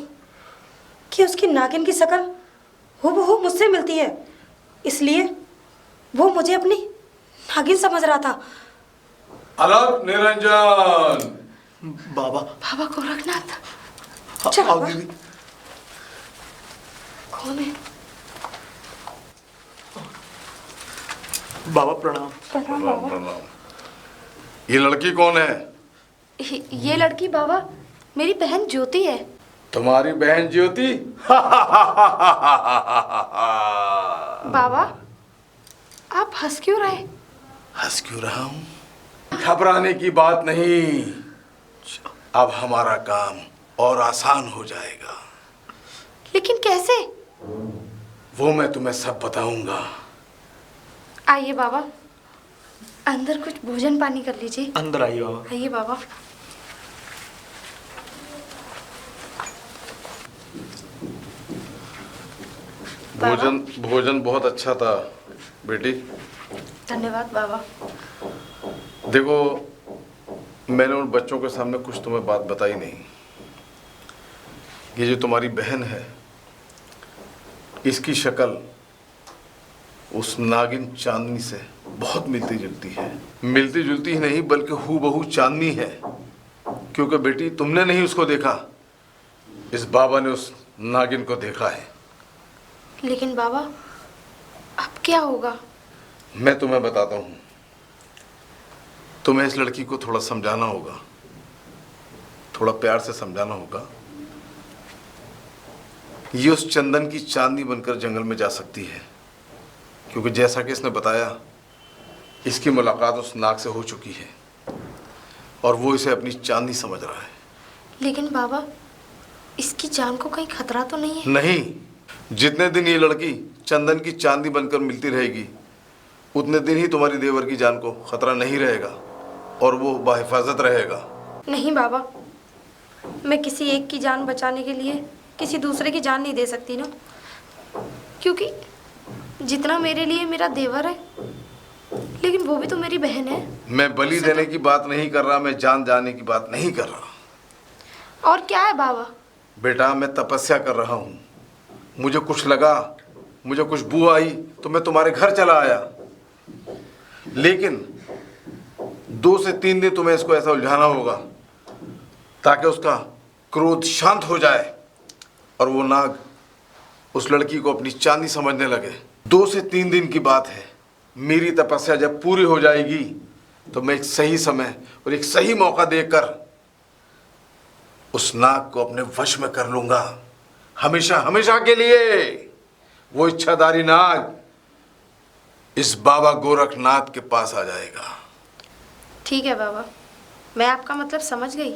कि उसकी नागिन की शक्ल हूबहू मुझसे मिलती है, इसलिए वो मुझे अपनी नागिन समझ रहा था। अलग निरंजन। बाबा। बाबा गोरखनाथ। आओ दीदी। कौन है? बाबा प्रणाम। प्रणाम। ये लड़की कौन है? ये लड़की बाबा मेरी बहन ज्योति है। तुम्हारी बहन ज्योति? बाबा आप हंस क्यों रहे? हंस क्यों रहा हूं? घबराने की बात नहीं, अब हमारा काम और आसान हो जाएगा। लेकिन कैसे? वो मैं तुम्हें सब बताऊंगा। आइए बाबा, अंदर कुछ भोजन पानी कर लीजिए। अंदर आइए बाबा। आइए बाबा। भोजन बहुत अच्छा था बेटी। धन्यवाद बाबा। देखो, मैंने उन बच्चों के सामने कुछ तुम्हें बात बताई नहीं। ये जो तुम्हारी बहन है, इसकी शक्ल उस नागिन चांदनी से बहुत मिलती जुलती है। मिलती जुलती ही नहीं बल्कि हूबहू चांदनी है। क्योंकि बेटी तुमने नहीं उसको देखा, इस बाबा ने उस नागिन को देखा है। लेकिन बाबा अब क्या होगा? मैं तुम्हें बताता हूँ। तुम्हें इस लड़की को थोड़ा समझाना होगा, थोड़ा प्यार से समझाना होगा। ये उस चंदन की चांदनी बनकर जंगल में जा सकती है, क्योंकि जैसा कि इसने बताया, इसकी मुलाकात उस नाग से हो चुकी है और वो इसे अपनी चांदनी समझ रहा है। लेकिन बाबा इसकी जान को कहीं खतरा तो नहीं है? नहीं, जितने दिन ये लड़की चंदन की चांदनी बनकर मिलती रहेगी, उतने दिन ही तुम्हारी देवर की जान को खतरा नहीं रहेगा और वो बाहिफाजत रहेगा। नहीं बाबा, मैं किसी एक की जान बचाने के लिए किसी दूसरे की जान नहीं दे सकती ना, क्योंकि जितना मेरे लिए मेरा देवर है, लेकिन वो भी तो मेरी बहन है। मैं बलि देने की बात नहीं कर रहा, मैं जान जाने की बात नहीं कर रहा। और क्या है बाबा? बेटा, मैं तपस्या कर रहा हूँ। मुझे कुछ लगा, मुझे कुछ बू आई तो मैं तुम्हारे घर चला आया। लेकिन 2 से 3 दिन तुम्हें इसको ऐसा उलझाना होगा ताकि उसका क्रोध शांत हो जाए और वो नाग उस लड़की को अपनी चांदी समझने लगे। 2 से 3 दिन की बात है। मेरी तपस्या जब पूरी हो जाएगी तो मैं एक सही समय और एक सही मौका देकर उस नाग को अपने वश में कर लूंगा, हमेशा हमेशा के लिए। वो इच्छाधारी नाग इस बाबा गोरखनाथ के पास आ जाएगा। ठीक है बाबा, मैं आपका मतलब समझ गई।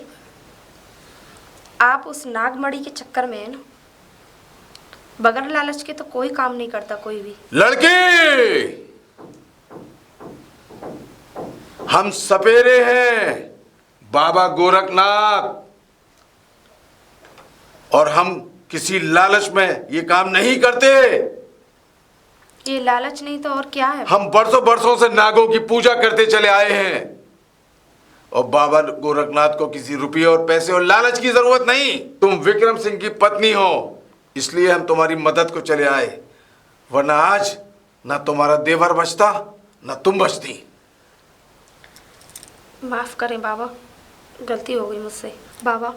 आप उस नागमणि के चक्कर में है ना, बगैर लालच के तो कोई काम नहीं करता कोई भी। लड़की, हम सपेरे हैं बाबा गोरखनाथ, और हम किसी लालच में ये काम नहीं करते। ये लालच नहीं तो और क्या है? हम बरसों बरसों से नागों की पूजा करते चले आए हैं, और बाबा गोरखनाथ को किसी रुपये और पैसे और लालच की जरूरत नहीं। तुम विक्रम सिंह की पत्नी हो, इसलिए हम तुम्हारी मदद को चले आए, वरना आज ना तुम्हारा देवर बचता ना तुम बचती। माफ़ करें बाबा, गलती हो गई मुझसे। बाबा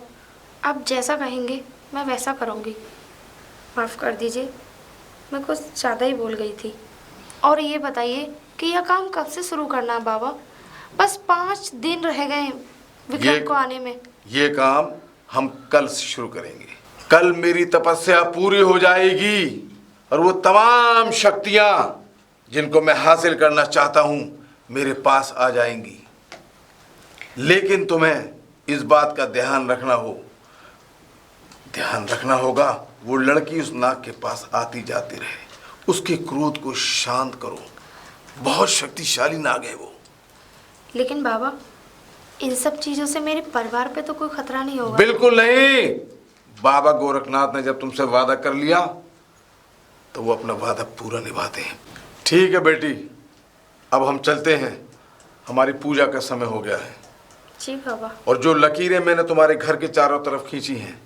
आप जैसा कहेंगे मैं वैसा करूँगी। माफ़ कर दीजिए, मैं कुछ ज़्यादा ही बोल गई थी। और ये बताइए कि यह काम कब से शुरू करना है बाबा? बस 5 दिन रह गए हैं विक्रम को आने में। ये काम हम कल से शुरू करेंगे। कल मेरी तपस्या पूरी हो जाएगी और वो तमाम शक्तियां जिनको मैं हासिल करना चाहता हूं मेरे पास आ जाएंगी। लेकिन तुम्हें इस बात का ध्यान रखना होगा वो लड़की उस नाग के पास आती जाती रहे, उसके क्रोध को शांत करो। बहुत शक्तिशाली नाग है वो। लेकिन बाबा इन सब चीज़ों से मेरे परिवार पे तो कोई खतरा नहीं होगा? बिल्कुल नहीं। बाबा गोरखनाथ ने जब तुमसे वादा कर लिया तो वो अपना वादा पूरा निभाते हैं। ठीक है बेटी, अब हम चलते हैं, हमारी पूजा का समय हो गया है। जी बाबा। और जो लकीरें मैंने तुम्हारे घर के चारों तरफ खींची हैं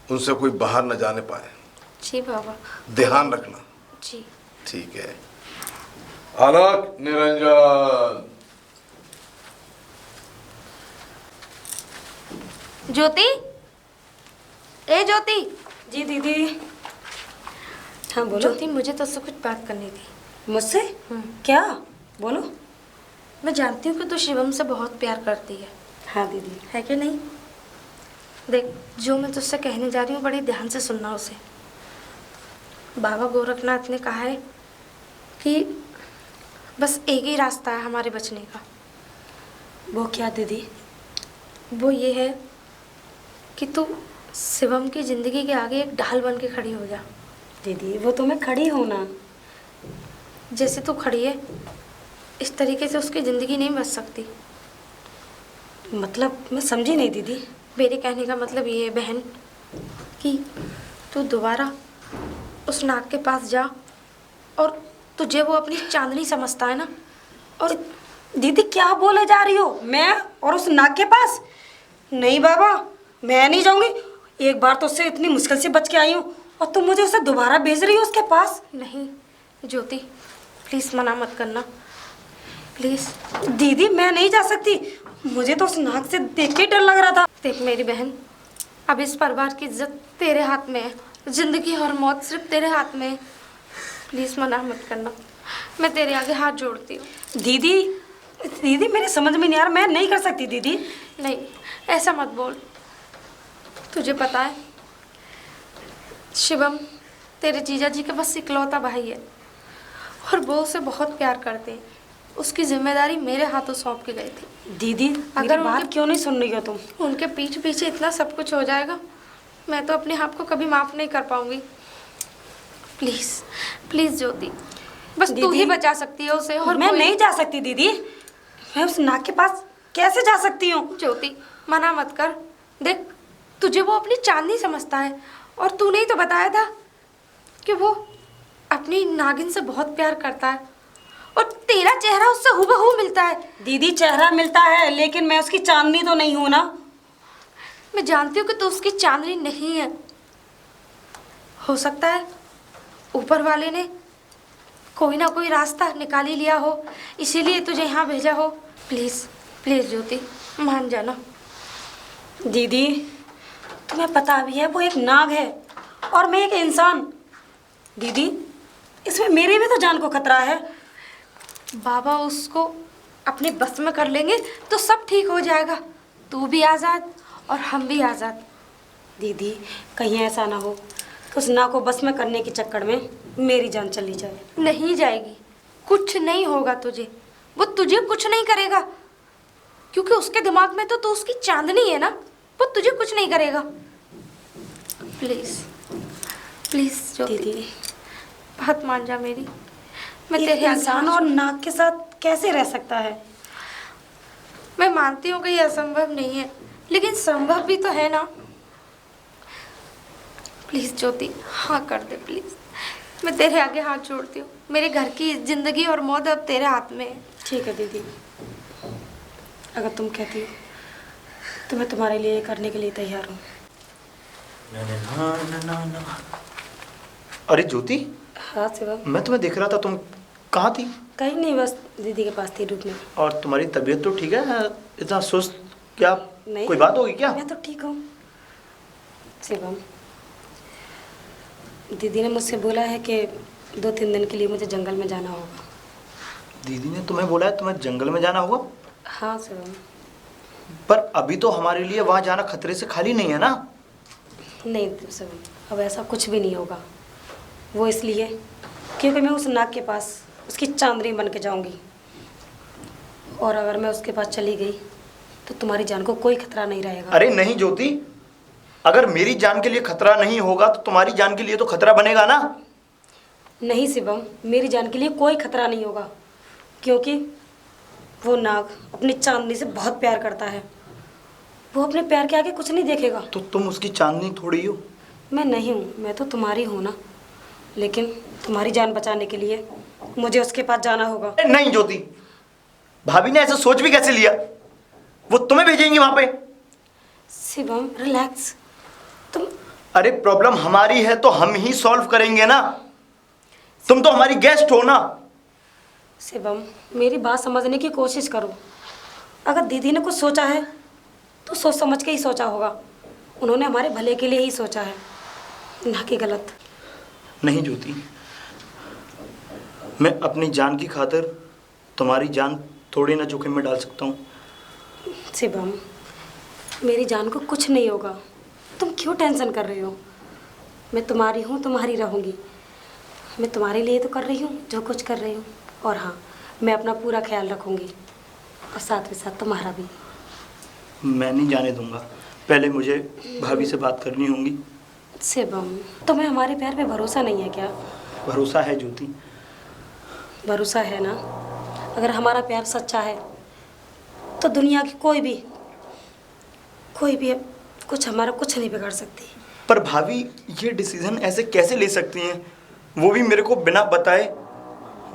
उनसे कोई बाहर न जाने पाए। जी बाबा। ध्यान रखना। जी ठीक है। अलग निरंजन। ज्योति, ए ज्योति। जी दीदी। हाँ बोलो। ज्योति मुझे तुझसे कुछ बात करनी थी। मुझसे? क्या? बोलो। मैं जानती हूँ कि तू शिवम से बहुत प्यार करती है। हाँ दीदी। है कि नहीं? देख, जो मैं तुझसे कहने जा रही हूँ बड़ी ध्यान से सुनना उसे। बाबा गोरखनाथ ने कहा है कि बस एक ही रास्ता है हमारे बचने का। वो क्या दीदी? वो ये है कि तू शिवम की ज़िंदगी के आगे एक ढाल बन के खड़ी हो जा। दीदी वो तो मैं खड़ी हूँ ना। जैसे तू खड़ी है इस तरीके से उसकी ज़िंदगी नहीं बच सकती। मतलब मैं समझी नहीं दीदी। मेरे कहने का मतलब ये है बहन कि तू दोबारा उस नाग के पास जा, और तुझे वो अपनी चांदनी समझता है ना। और दीदी क्या बोले जा रही हो? मैं और उस नाग के पास? नहीं बाबा, मैं नहीं जाऊंगी। एक बार तो उससे इतनी मुश्किल से बच के आई हूँ और तुम मुझे उसे दोबारा भेज रही हो उसके पास? नहीं ज्योति, प्लीज़ मना मत करना प्लीज़। दीदी मैं नहीं जा सकती, मुझे तो उस नाग से देख के डर लग रहा था। देख मेरी बहन, अब इस परिवार की इज्जत तेरे हाथ में है, जिंदगी और मौत सिर्फ तेरे हाथ में है। प्लीज़ मना मत करना, मैं तेरे आगे हाथ जोड़ती हूँ। दीदी दीदी मेरे समझ में नहीं आ रहा, मैं नहीं कर सकती दीदी। नहीं ऐसा मत बोल। तुझे पता है शिवम तेरे जीजा जी के बस इकलौता भाई है और वो उसे बहुत प्यार करते हैं। उसकी जिम्मेदारी मेरे हाथों सौंप के गई थी। दीदी मेरी बात क्यों नहीं सुन रही हो तुम? उनके पीठ पीछे इतना सब कुछ हो जाएगा, मैं तो अपने आप को कभी माफ़ नहीं कर पाऊंगी। प्लीज़ प्लीज़ ज्योति, बस तू ही बचा सकती है उसे। और मैं नहीं जा सकती दीदी, मैं उस नाग के पास कैसे जा सकती हूँ? ज्योति मना मत कर। देख तुझे वो अपनी चांदनी समझता है, और तूने ही तो बताया था कि वो अपनी नागिन से बहुत प्यार करता है, और तेरा चेहरा उससे हूबहू मिलता है। दीदी चेहरा मिलता है लेकिन मैं उसकी चांदनी तो नहीं हूँ ना। मैं जानती हूँ कि तू उसकी चांदनी नहीं है। हो सकता है ऊपर वाले ने कोई ना कोई रास्ता निकाल ही लिया हो, इसीलिए तुझे यहाँ भेजा हो। प्लीज़ प्लीज़ ज्योति मान जाना। दीदी तुम्हें पता भी है वो एक नाग है और मैं एक इंसान। दीदी इसमें मेरे भी तो जान को खतरा है। बाबा उसको अपने बस में कर लेंगे तो सब ठीक हो जाएगा। तू भी आज़ाद और हम भी आज़ाद। दीदी कहीं ऐसा ना हो कि उस नाग को बस में करने के चक्कर में मेरी जान चली जाए। नहीं जाएगी, कुछ नहीं होगा तुझे, वो तुझे कुछ नहीं करेगा, क्योंकि उसके दिमाग में तो तू उसकी चांदनी है ना, वो तुझे कुछ नहीं करेगा। प्लीज़ प्लीज़ ज्योति दीदी बात मान जा मेरी। मैं एक तेरे इंसान और नाग के साथ कैसे रह सकता है? मैं मानती हूँ कि ये असंभव नहीं है, लेकिन संभव भी तो है ना। प्लीज ज्योति, हाँ कर दे प्लीज। मैं तेरे आगे हाथ जोड़ती हूँ। मेरे घर की जिंदगी और मौत अब तेरे हाथ में है। ठीक है दीदी, अगर तुम कहती हो तो मैं तुम्हारे लिए ये करने के लिए तैयार हूँ। अरे ज्योति, हाँ शिवम। मैं तुम्हें देख रहा था, तुम कहाँ थी? कहीं नहीं, बस दीदी के पास थी रुकने। और तुम्हारी तबीयत तो ठीक है? इतना सुस्त क्या? नहीं, कोई बात होगी क्या? मैं तो ठीक हूँ शिवम। दीदी ने मुझसे बोला है कि 2-3 दिन के लिए मुझे जंगल में जाना होगा। दीदी ने तुम्हें बोला है तुम्हें जंगल में जाना होगा? हाँ शिवम। पर अभी तो हमारे लिए वहाँ जाना खतरे से खाली नहीं है ना? नहीं शिवम, अब ऐसा कुछ भी नहीं होगा। वो इसलिए क्योंकि मैं उस नाग के पास उसकी चांदनी बन के जाऊंगी, और अगर मैं उसके पास चली गई तो तुम्हारी जान को कोई खतरा नहीं रहेगा। अरे नहीं ज्योति, अगर मेरी जान के लिए खतरा नहीं होगा तो तुम्हारी जान के लिए तो खतरा बनेगा ना? नहीं शिवम, मेरी जान के लिए कोई खतरा नहीं होगा, क्योंकि वो नाग अपनी चांदनी से बहुत प्यार करता है। वो अपने प्यार के आगे कुछ नहीं देखेगा। तो तुम उसकी चांदनी थोड़ी हो? मैं नहीं हूँ, मैं तो तुम्हारी हूँ ना, लेकिन तुम्हारी जान बचाने के लिए मुझे उसके पास जाना होगा। नहीं ज्योति, भाभी ने ऐसा सोच भी कैसे लिया? वो तुम्हें भेजेंगी वहां पे? शिवम रिलैक्स, तुम। अरे प्रॉब्लम हमारी है तो हम ही सॉल्व करेंगे ना। तुम तो हमारी गेस्ट हो ना। शिवम, मेरी बात समझने की कोशिश करो। अगर दीदी ने कुछ सोचा है तो सोच समझ के ही सोचा होगा। उन्होंने हमारे भले के लिए ही सोचा है, ना कि गलत। नहीं ज्योति, मैं अपनी जान की खातिर तुम्हारी जान थोड़ी ना जोखिम में डाल सकता हूँ। शिवम, मेरी जान को कुछ नहीं होगा, तुम क्यों टेंशन कर रहे हो? मैं तुम्हारी हूँ, तुम्हारी रहूँगी। मैं तुम्हारे लिए तो कर रही हूँ जो कुछ कर रही हूँ, और हाँ, मैं अपना पूरा ख्याल रखूँगी, और साथ ही साथ तुम्हारा भी। मैं नहीं जाने दूंगा, पहले मुझे भाभी से बात करनी होगी। शिवम, तुम्हें हमारे प्यार पे भरोसा नहीं है क्या? भरोसा है ज्योति। भरोसा है ना? अगर हमारा प्यार सच्चा है तो दुनिया की कोई भी कुछ हमारा कुछ नहीं बिगाड़ सकती। पर भाभी ये डिसीजन ऐसे कैसे ले सकती हैं, वो भी मेरे को बिना बताए?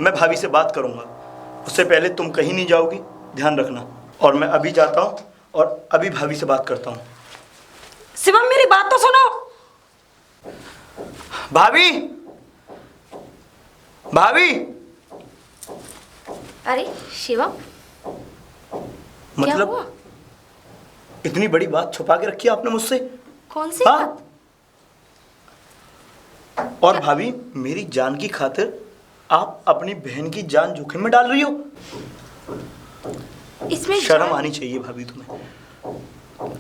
मैं भाभी से बात करूंगा, उससे पहले तुम कहीं नहीं जाओगी, ध्यान रखना। और मैं अभी जाता हूँ और अभी भाभी से बात करता हूँ। शिवम, मेरी बात तो सुनो। भाभी, भाभी। अरे शिवम, मतलब हुआ? इतनी बड़ी बात छुपा के रखी आपने मुझसे? कौन सी हाँ? बात? और भाभी, मेरी जान की खातिर आप अपनी बहन की जान जोखिम में डाल रही हो? इसमें शर्म आनी चाहिए भाभी तुम्हें।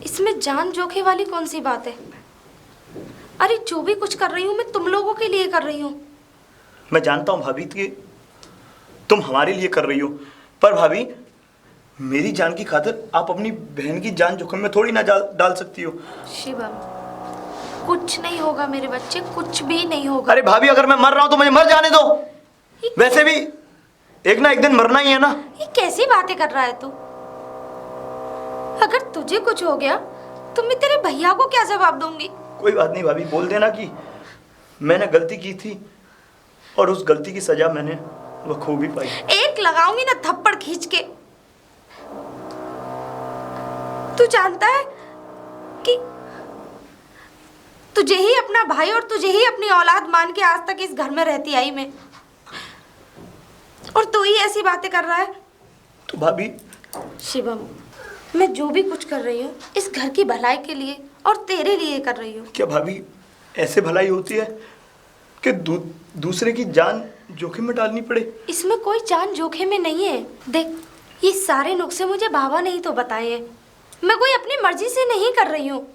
इसमें जान जोखिम वाली कौन सी बात है? अरे जो भी कुछ कर रही हूँ मैं तुम लोगों के लिए कर रही हूँ। मैं जानता हूँ भाभी कि तुम हमारे लिए कर रही हो, पर भाभी मेरी जान की खातिर आप अपनी बहन की जान जोखिम में थोड़ी ना डाल सकती हो। शिवम, कुछ नहीं होगा मेरे बच्चे, कुछ भी नहीं होगा। अरे भाभी, अगर मैं मर रहा हूँ तो मुझे मर जाने दो। वैसे भी एक ना एक दिन मरना ही है ना। ये कैसी बातें कर रहा है तू? अगर तुझे कुछ हो गया तो मैं तेरे भैया को क्या जवाब दूंगी? कोई बात नहीं भाभी, बोल देना कि मैंने गलती की थी और उस गलती की सजा मैंने बखूबी पाई। एक लगाऊंगी ना थप्पड़ खींच के। तू जानता है कि तुझे ही अपना भाई और तुझे ही अपनी औलाद मान के आज तक इस घर में रहती आई मैं, और तू ही ऐसी बातें कर रहा है। तो भाभी, शिवम, मैं जो भी कुछ कर रही हूँ इस घर की भलाई के लिए और तेरे लिए कर रही हूँ। क्या भाभी ऐसे भलाई होती है कि दूसरे की जान जोखिम में डालनी पड़े? इसमें कोई जान जोखिम में नहीं है। देख, ये सारे नुस्खे मुझे बाबा ने ही तो बताए हैं, मैं कोई अपनी मर्जी से नहीं कर रही हूँ।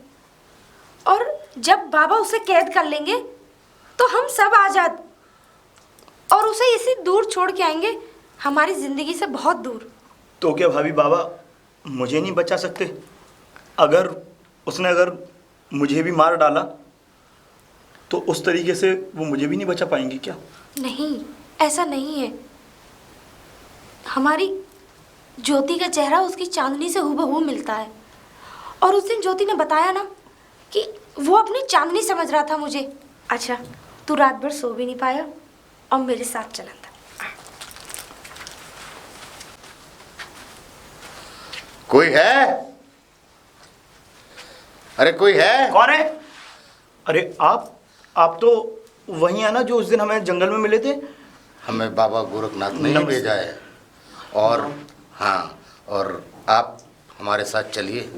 और जब बाबा उसे कैद कर लेंगे तो हम सब आजाद, और उसे इसी दूर छोड़ के आएंगे, हमारी जिंदगी से बहुत दूर। तो क्या भाभी बाबा मुझे नहीं बचा सकते? अगर मुझे भी मार डाला तो उस तरीके से वो मुझे भी नहीं बचा पाएंगे क्या? नहीं, ऐसा नहीं है। हमारी ज्योति का चेहरा उसकी चांदनी से हूबहू मिलता है। और उस दिन ज्योति ने बताया ना कि वो अपनी चांदनी समझ रहा था मुझे। अच्छा, तू रात भर सो भी नहीं पाया और मेरे साथ चला था। कोई है? अरे कोई है? कौन है? अरे आप तो वही है ना जो उस दिन हमें जंगल में मिले थे? हमें बाबा गोरखनाथ ने ही भेजा है। और हाँ, और आप हमारे साथ चलिए।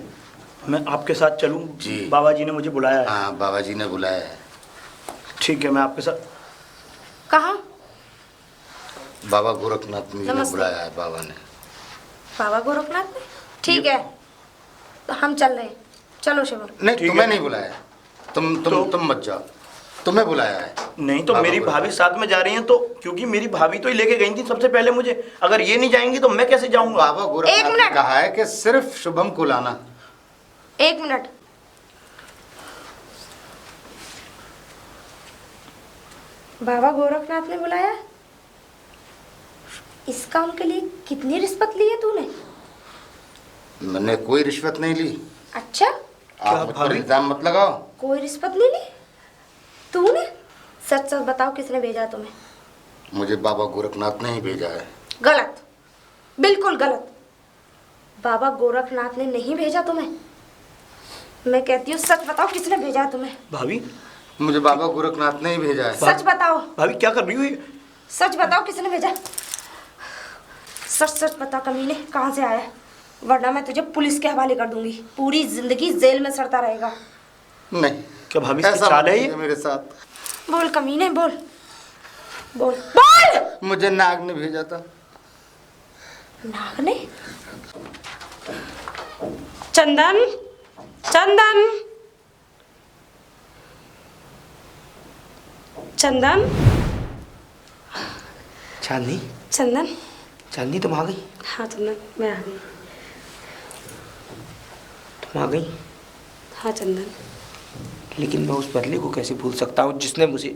मैं आपके साथ चलूं? जी। बाबा जी ने मुझे बुलाया है। हाँ, बाबा जी ने बुलाया है। ठीक है, मैं आपके साथ। कहाँ? बाबा गोरखनाथ ने नमस्ते। बुलाया है बाबा ने। बाबा गोरखनाथ ने? ठीक है, तो हम चल रहे हैं। चलो शिवम। नहीं, ठीक तुम्हें है। नहीं बुलाया। तुम मत जाओ, तुम्हें बुलाया है। नहीं तो बाबा मेरी गोरखनाथ। भाभी साथ में जा रही हैं, तो क्योंकि मेरी भाभी तो ही लेके गई थी सबसे पहले मुझे। अगर ये नहीं जाएंगी तो मैं कैसे जाऊंगा? बाबा एक गोरखनाथ ने मिनट। कहा है कि सिर्फ शुभम को लाना। 1 मिनट। बाबा गोरखनाथ ने बुलाया? इस काम के लिए कितनी रिश्वत ली है तूने? मैंने कोई रिश्वत नहीं ली। अच्छा, आप मुझ पर भाभी? इल्जाम मत लगाओ। कोई रिश्वत नहीं ली तूने? सच सच बताओ, किसने भेजा तुम्हें? मुझे बाबा गोरखनाथ ने ही भेजा है। गलत, बिल्कुल गलत। बाबा गोरखनाथ ने नहीं भेजा तुम्हें। मैं कहती हूँ सच बताओ, किसने भेजा तुम्हें? भाभी, मुझे बाबा गोरखनाथ ने ही भेजा है। सच बताओ, भाभी क्या कर रही हो ये? सच बताओ, किसने भेजा? सच सच बता कमीने, कहाँ से आया? वरना मैं तुझे पुलिस के हवाले कर दूंगी। पूरी जिंदगी जेल में सड़ता रहेगा। नहीं, क्या भाभी इसकी ऐसा चाल मत है ये? कीजिए मेरे साथ। बोल कमीने, बोल बोल बोल। मुझे नाग ने भेजा था। नाग ने? चंदन, चंदन, चंदन, चांदनी, चंदन। चांदनी तुम आ गई? हाँ चंदन, मैं आ गई। तुम आ गई? हाँ चंदन। लेकिन मैं उस बदले को कैसे भूल सकता हूँ जिसने मुझे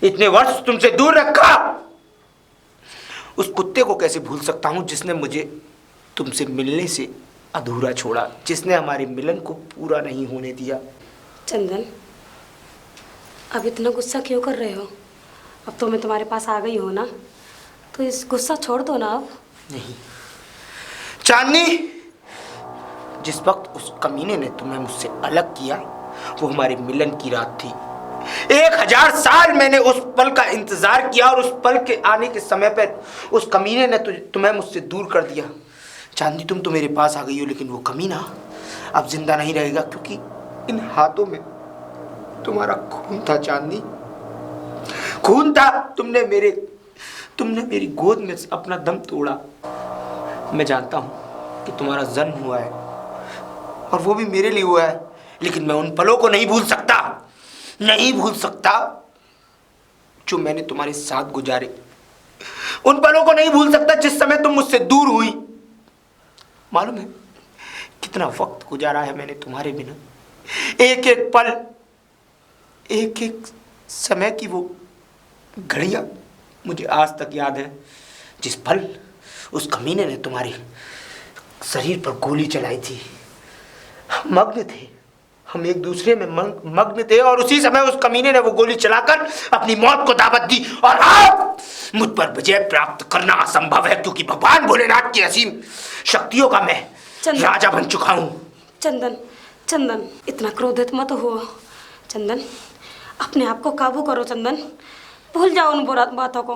इतने वर्ष तुमसे दूर रखा? उस कुत्ते को कैसे भूल सकता हूँ जिसने मुझे तुमसे मिलने से अधूरा छोड़ा, जिसने हमारे मिलन को पूरा नहीं होने दिया? चंदन, अब इतना गुस्सा क्यों कर रहे हो? अब तो मैं तुम्हारे पास आ गई हूँ ना, तो इस गुस्सा छोड़ दो ना अब। नहीं चांदनी, जिस वक्त उस कमीने ने तुम्हें मुझसे अलग किया वो हमारे मिलन की रात थी। 1000 साल मैंने उस पल का इंतजार किया और उस पल के आने के समय पर उस कमीने ने तुम्हें मुझसे दूर कर दिया। चांदनी, तुम तो मेरे पास आ गई हो, लेकिन वो कमीना अब जिंदा नहीं रहेगा, क्योंकि इन हाथों में तुम्हारा खून था। चांदनी, खून था। तुमने मेरी गोद में अपना दम तोड़ा। मैं जानता हूं कि तुम्हारा जन्म हुआ है और वो भी मेरे लिए हुआ है, लेकिन मैं उन पलों को नहीं भूल सकता, नहीं भूल सकता जो मैंने तुम्हारे साथ गुजारे। उन पलों को नहीं भूल सकता जिस समय तुम मुझसे दूर हुई। मालूम है कितना वक्त गुजारा है मैंने तुम्हारे बिना? एक एक पल, एक एक समय की वो घड़ियां मुझे आज तक याद है, जिस पल उस कमीने ने तुम्हारे शरीर पर गोली चलाई थी। हम मग्न थे, हम एक दूसरे में मग्न थे, और उसी समय उस कमीने ने वो गोली चलाकर अपनी मौत को दावत दी। और अब मुझ पर विजय प्राप्त करना असंभव है, क्योंकि भगवान भोलेनाथ की असीम शक्तियों का मैं चंदन। राजा बन चुका हूँ। चंदन, चंदन, इतना क्रोधित मत हो। चंदन, अपने आप को काबू करो। चंदन, भूल जाओ उन बुरा बातों को।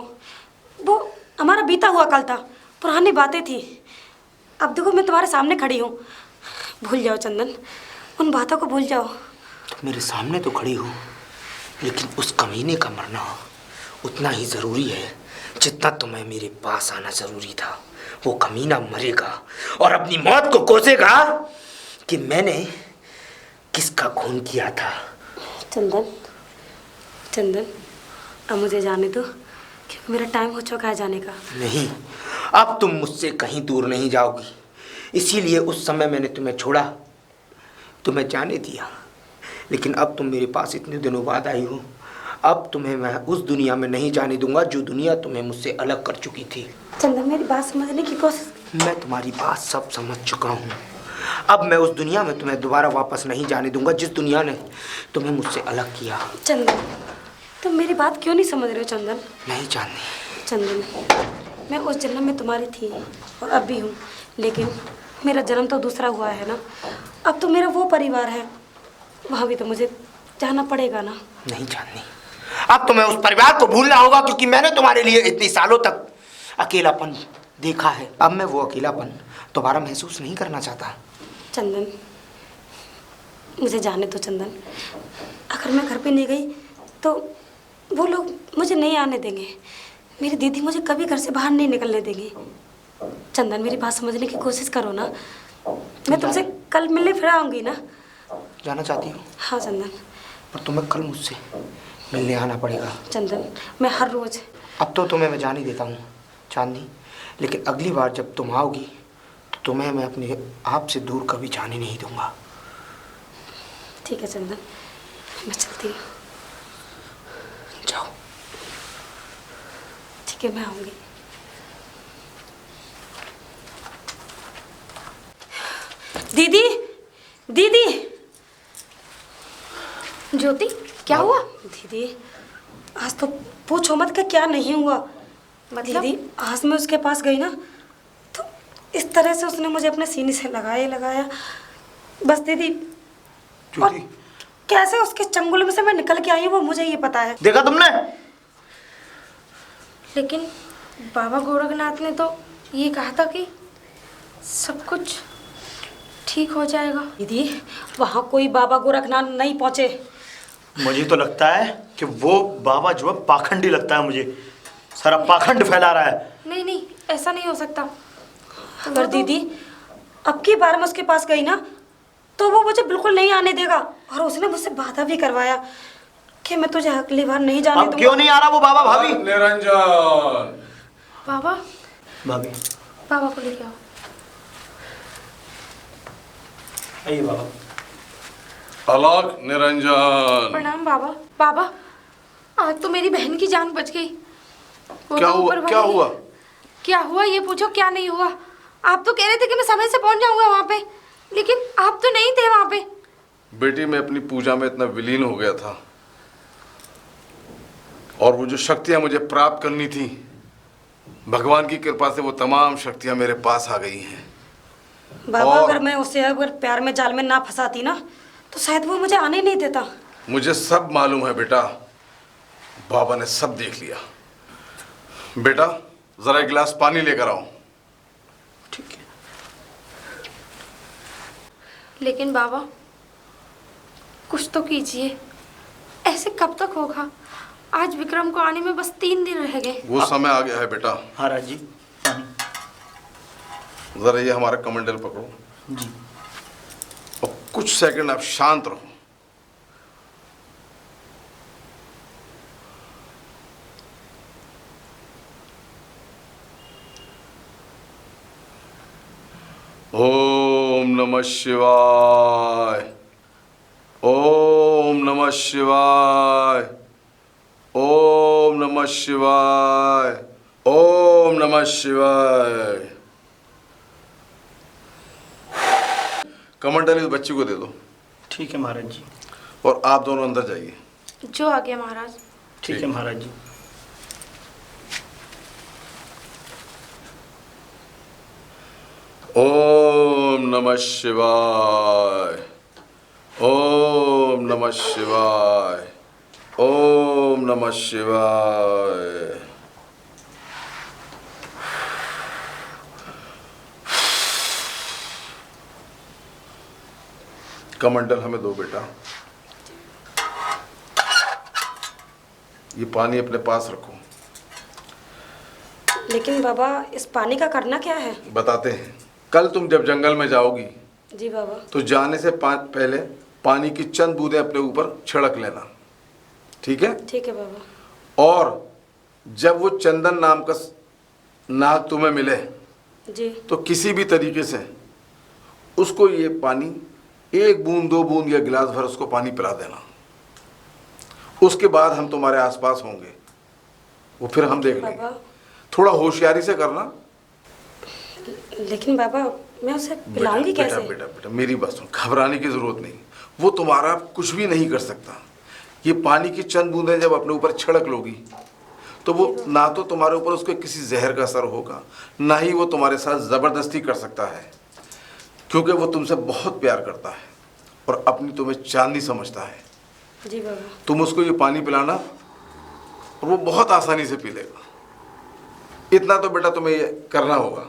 वो हमारा बीता हुआ कल था, पुरानी बातें थी। अब देखो मैं तुम्हारे सामने खड़ी हूँ। भूल जाओ चंदन, उन बातों को भूल जाओ। तुम मेरे सामने तो खड़ी हो, लेकिन उस कमीने का मरना उतना ही जरूरी है जितना तुम्हें मेरे पास आना जरूरी था। वो कमीना मरेगा और अपनी मौत को कोसेगा कि मैंने किसका खून किया था। चंदन, चंदन, अब मुझे जाने दो, क्योंकि मेरा टाइम हो चुका है जाने का। नहीं, अब तुम मुझसे कहीं दूर नहीं जाओगी, इसीलिए उस समय मैंने तुम्हें छोड़ा, तुम्हें जाने दिया। लेकिन अब तुम मेरे पास इतने दिनों बाद आई हो, अब तुम्हें मैं उस दुनिया में नहीं जाने दूंगा जो दुनिया तुम्हें मुझसे अलग कर चुकी थी। चंदन, मेरी बात समझने की कोशिश। मैं तुम्हारी बात सब समझ चुका हूँ। अब मैं उस दुनिया में तुम्हें दोबारा वापस नहीं जाने दूंगा जिस दुनिया ने तुम्हें मुझसे अलग किया। चंदन, तुम मेरी बात क्यों नहीं समझ रहे हो चंदन? नहीं चांदनी। चंदन, मैं उस जन्म में तुम्हारी थी और अब भी हूँ, लेकिन मेरा जन्म तो दूसरा हुआ है ना। अब तो मेरा वो परिवार है, वहाँ भी तो मुझे जाना पड़ेगा ना। नहीं चांदनी, अब तुम्हें उस परिवार को भूलना होगा, क्योंकि मैंने तुम्हारे लिए इतनी सालों तक अकेलापन देखा है। अब मैं वो अकेलापन दोबारा महसूस नहीं करना चाहता। चंदन, मुझे जाने दो चंदन। अगर मैं घर पे नहीं गई तो वो लोग मुझे नहीं आने देंगे। मेरी दीदी मुझे कभी घर से बाहर नहीं निकलने देंगी। चंदन, मेरी बात समझने की कोशिश करो ना। मैं तुमसे कल मिलने फिर आऊँगी ना। जाना चाहती हो? हाँ चंदन। पर तुम्हें कल मुझसे मिलने आना पड़ेगा। चंदन, मैं हर रोज़। अब तो तुम्हें मैं जाने देता हूँ चांदनी, लेकिन अगली बार जब तुम आओगी तो तुम्हें मैं अपने आप से दूर कभी जाने नहीं दूंगा। ठीक है चंदन, मैं चलती हूँ। जाओ। ठीक है, मैं आऊँगी। दीदी, दीदी। ज्योति, क्या हुआ? दीदी, आज तो पूछो मत कि क्या नहीं हुआ। मतलब? दीदी, आज मैं उसके पास गई ना तो इस तरह से उसने मुझे अपने सीने से लगाया। बस दीदी, और कैसे उसके चंगुल में से मैं निकल के आई हूँ वो मुझे ये पता है। देखा तुमने? लेकिन बाबा गोरखनाथ ने तो ये कहा था कि सब कुछ ठीक हो जाएगा। दीदी, वहाँ कोई बाबा गोरखनाथ नहीं पहुँचे। मुझे तो लगता है कि वो बाबा जो है पाखंडी लगता है मुझे। सारा पाखंड फैला रहा है। नहीं नहीं, ऐसा नहीं हो सकता। अगर दीदी अब की बार मैं उसके पास गई ना तो वो मुझे बिल्कुल नहीं आने देगा, और उसने मुझसे वादा भी करवाया कि मैं तुझे अगली बार नहीं जाने अब दूंगा। क्यों नहीं आ रहा वो बाबा? भाभी, निरंजन। बाबा, भाभी बाबा को लेके आओ। आइए बाबा। अलग निरंजन। प्रणाम बाबा। बाबा, आज तो मेरी बहन की जान बच गई। वो क्या तो हुआ? ऊपर वाले क्या हुआ? क्या हुआ ये पूछो, क्या नहीं हुआ। आप तो कह रहे थे कि मैं समय से पहुंच जाऊंगा वहाँ पे, लेकिन आप तो नहीं थे वहाँ पे। बेटी, मैं अपनी पूजा में इतना विलीन हो गया था, और वो जो शक्तियां मुझे प्राप्त करनी थी, भगवान की कृपा से वो तमाम शक्तियां मेरे पास आ गई हैं। बाबा, अगर मैं उसे अगर प्यार में जाल में ना फंसाती ना तो शायद वो मुझे आने नहीं देता। मुझे सब मालूम है बेटा, बाबा ने सब देख लिया। बेटा, जरा एक गिलास पानी लेकर आओ। ठीक है। लेकिन बाबा, कुछ तो कीजिए। ऐसे कब तक होगा? आज विक्रम को आने में बस 3 दिन रह गए। वो समय आ गया है बेटा। हाँ राज जी, पानी। जरा ये हमारा कमंडल पकड़ो जी। और कुछ सेकंड आप शांत रहो। ओम नमः शिवाय, ओम नमः शिवाय, ओम नमः शिवाय, ओम नमः शिवाय। कमंडल इस बच्ची को दे दो। ठीक है महाराज जी। और आप दोनों अंदर जाइए। जो आ गया महाराज। ठीक है महाराज जी। ओम नमः शिवाय, ओम नमः शिवाय, ओम नमः शिवाय। कमंडल हमें दो बेटा। ये पानी अपने पास रखो। लेकिन बाबा, इस पानी का करना क्या है? बताते हैं। कल तुम जब जंगल में जाओगी जी बाबा। तो जाने से पहले पानी की चंद बूंदें अपने ऊपर छिड़क लेना, ठीक है? ठीक है बाबा। और जब वो चंदन नाम का नाग तुम्हें मिले जी। तो किसी भी तरीके से उसको ये पानी 1 बूंद 2 बूंद या गिलास भर उसको पानी पिला देना। उसके बाद हम तुम्हारे आसपास होंगे, वो फिर हम देख लेंगे। बाबा, थोड़ा होशियारी से करना। लेकिन बाबा मैं उसे पिलाऊंगी बेटा, कैसे? बेटा बेटा मेरी बात सुन, घबराने की जरूरत नहीं। वो तुम्हारा कुछ भी नहीं कर सकता। ये पानी की चंद बूंदें जब अपने ऊपर छिड़क लोगी तो वो ना तो तुम्हारे ऊपर उसके किसी जहर का असर होगा, ना ही वो तुम्हारे साथ जबरदस्ती कर सकता है, क्योंकि वो तुमसे बहुत प्यार करता है और अपनी तुम्हें चांदी समझता है। जी बाबा। तुम उसको ये पानी पिलाना और वो बहुत आसानी से पी लेगा। इतना तो बेटा तुम्हें ये करना होगा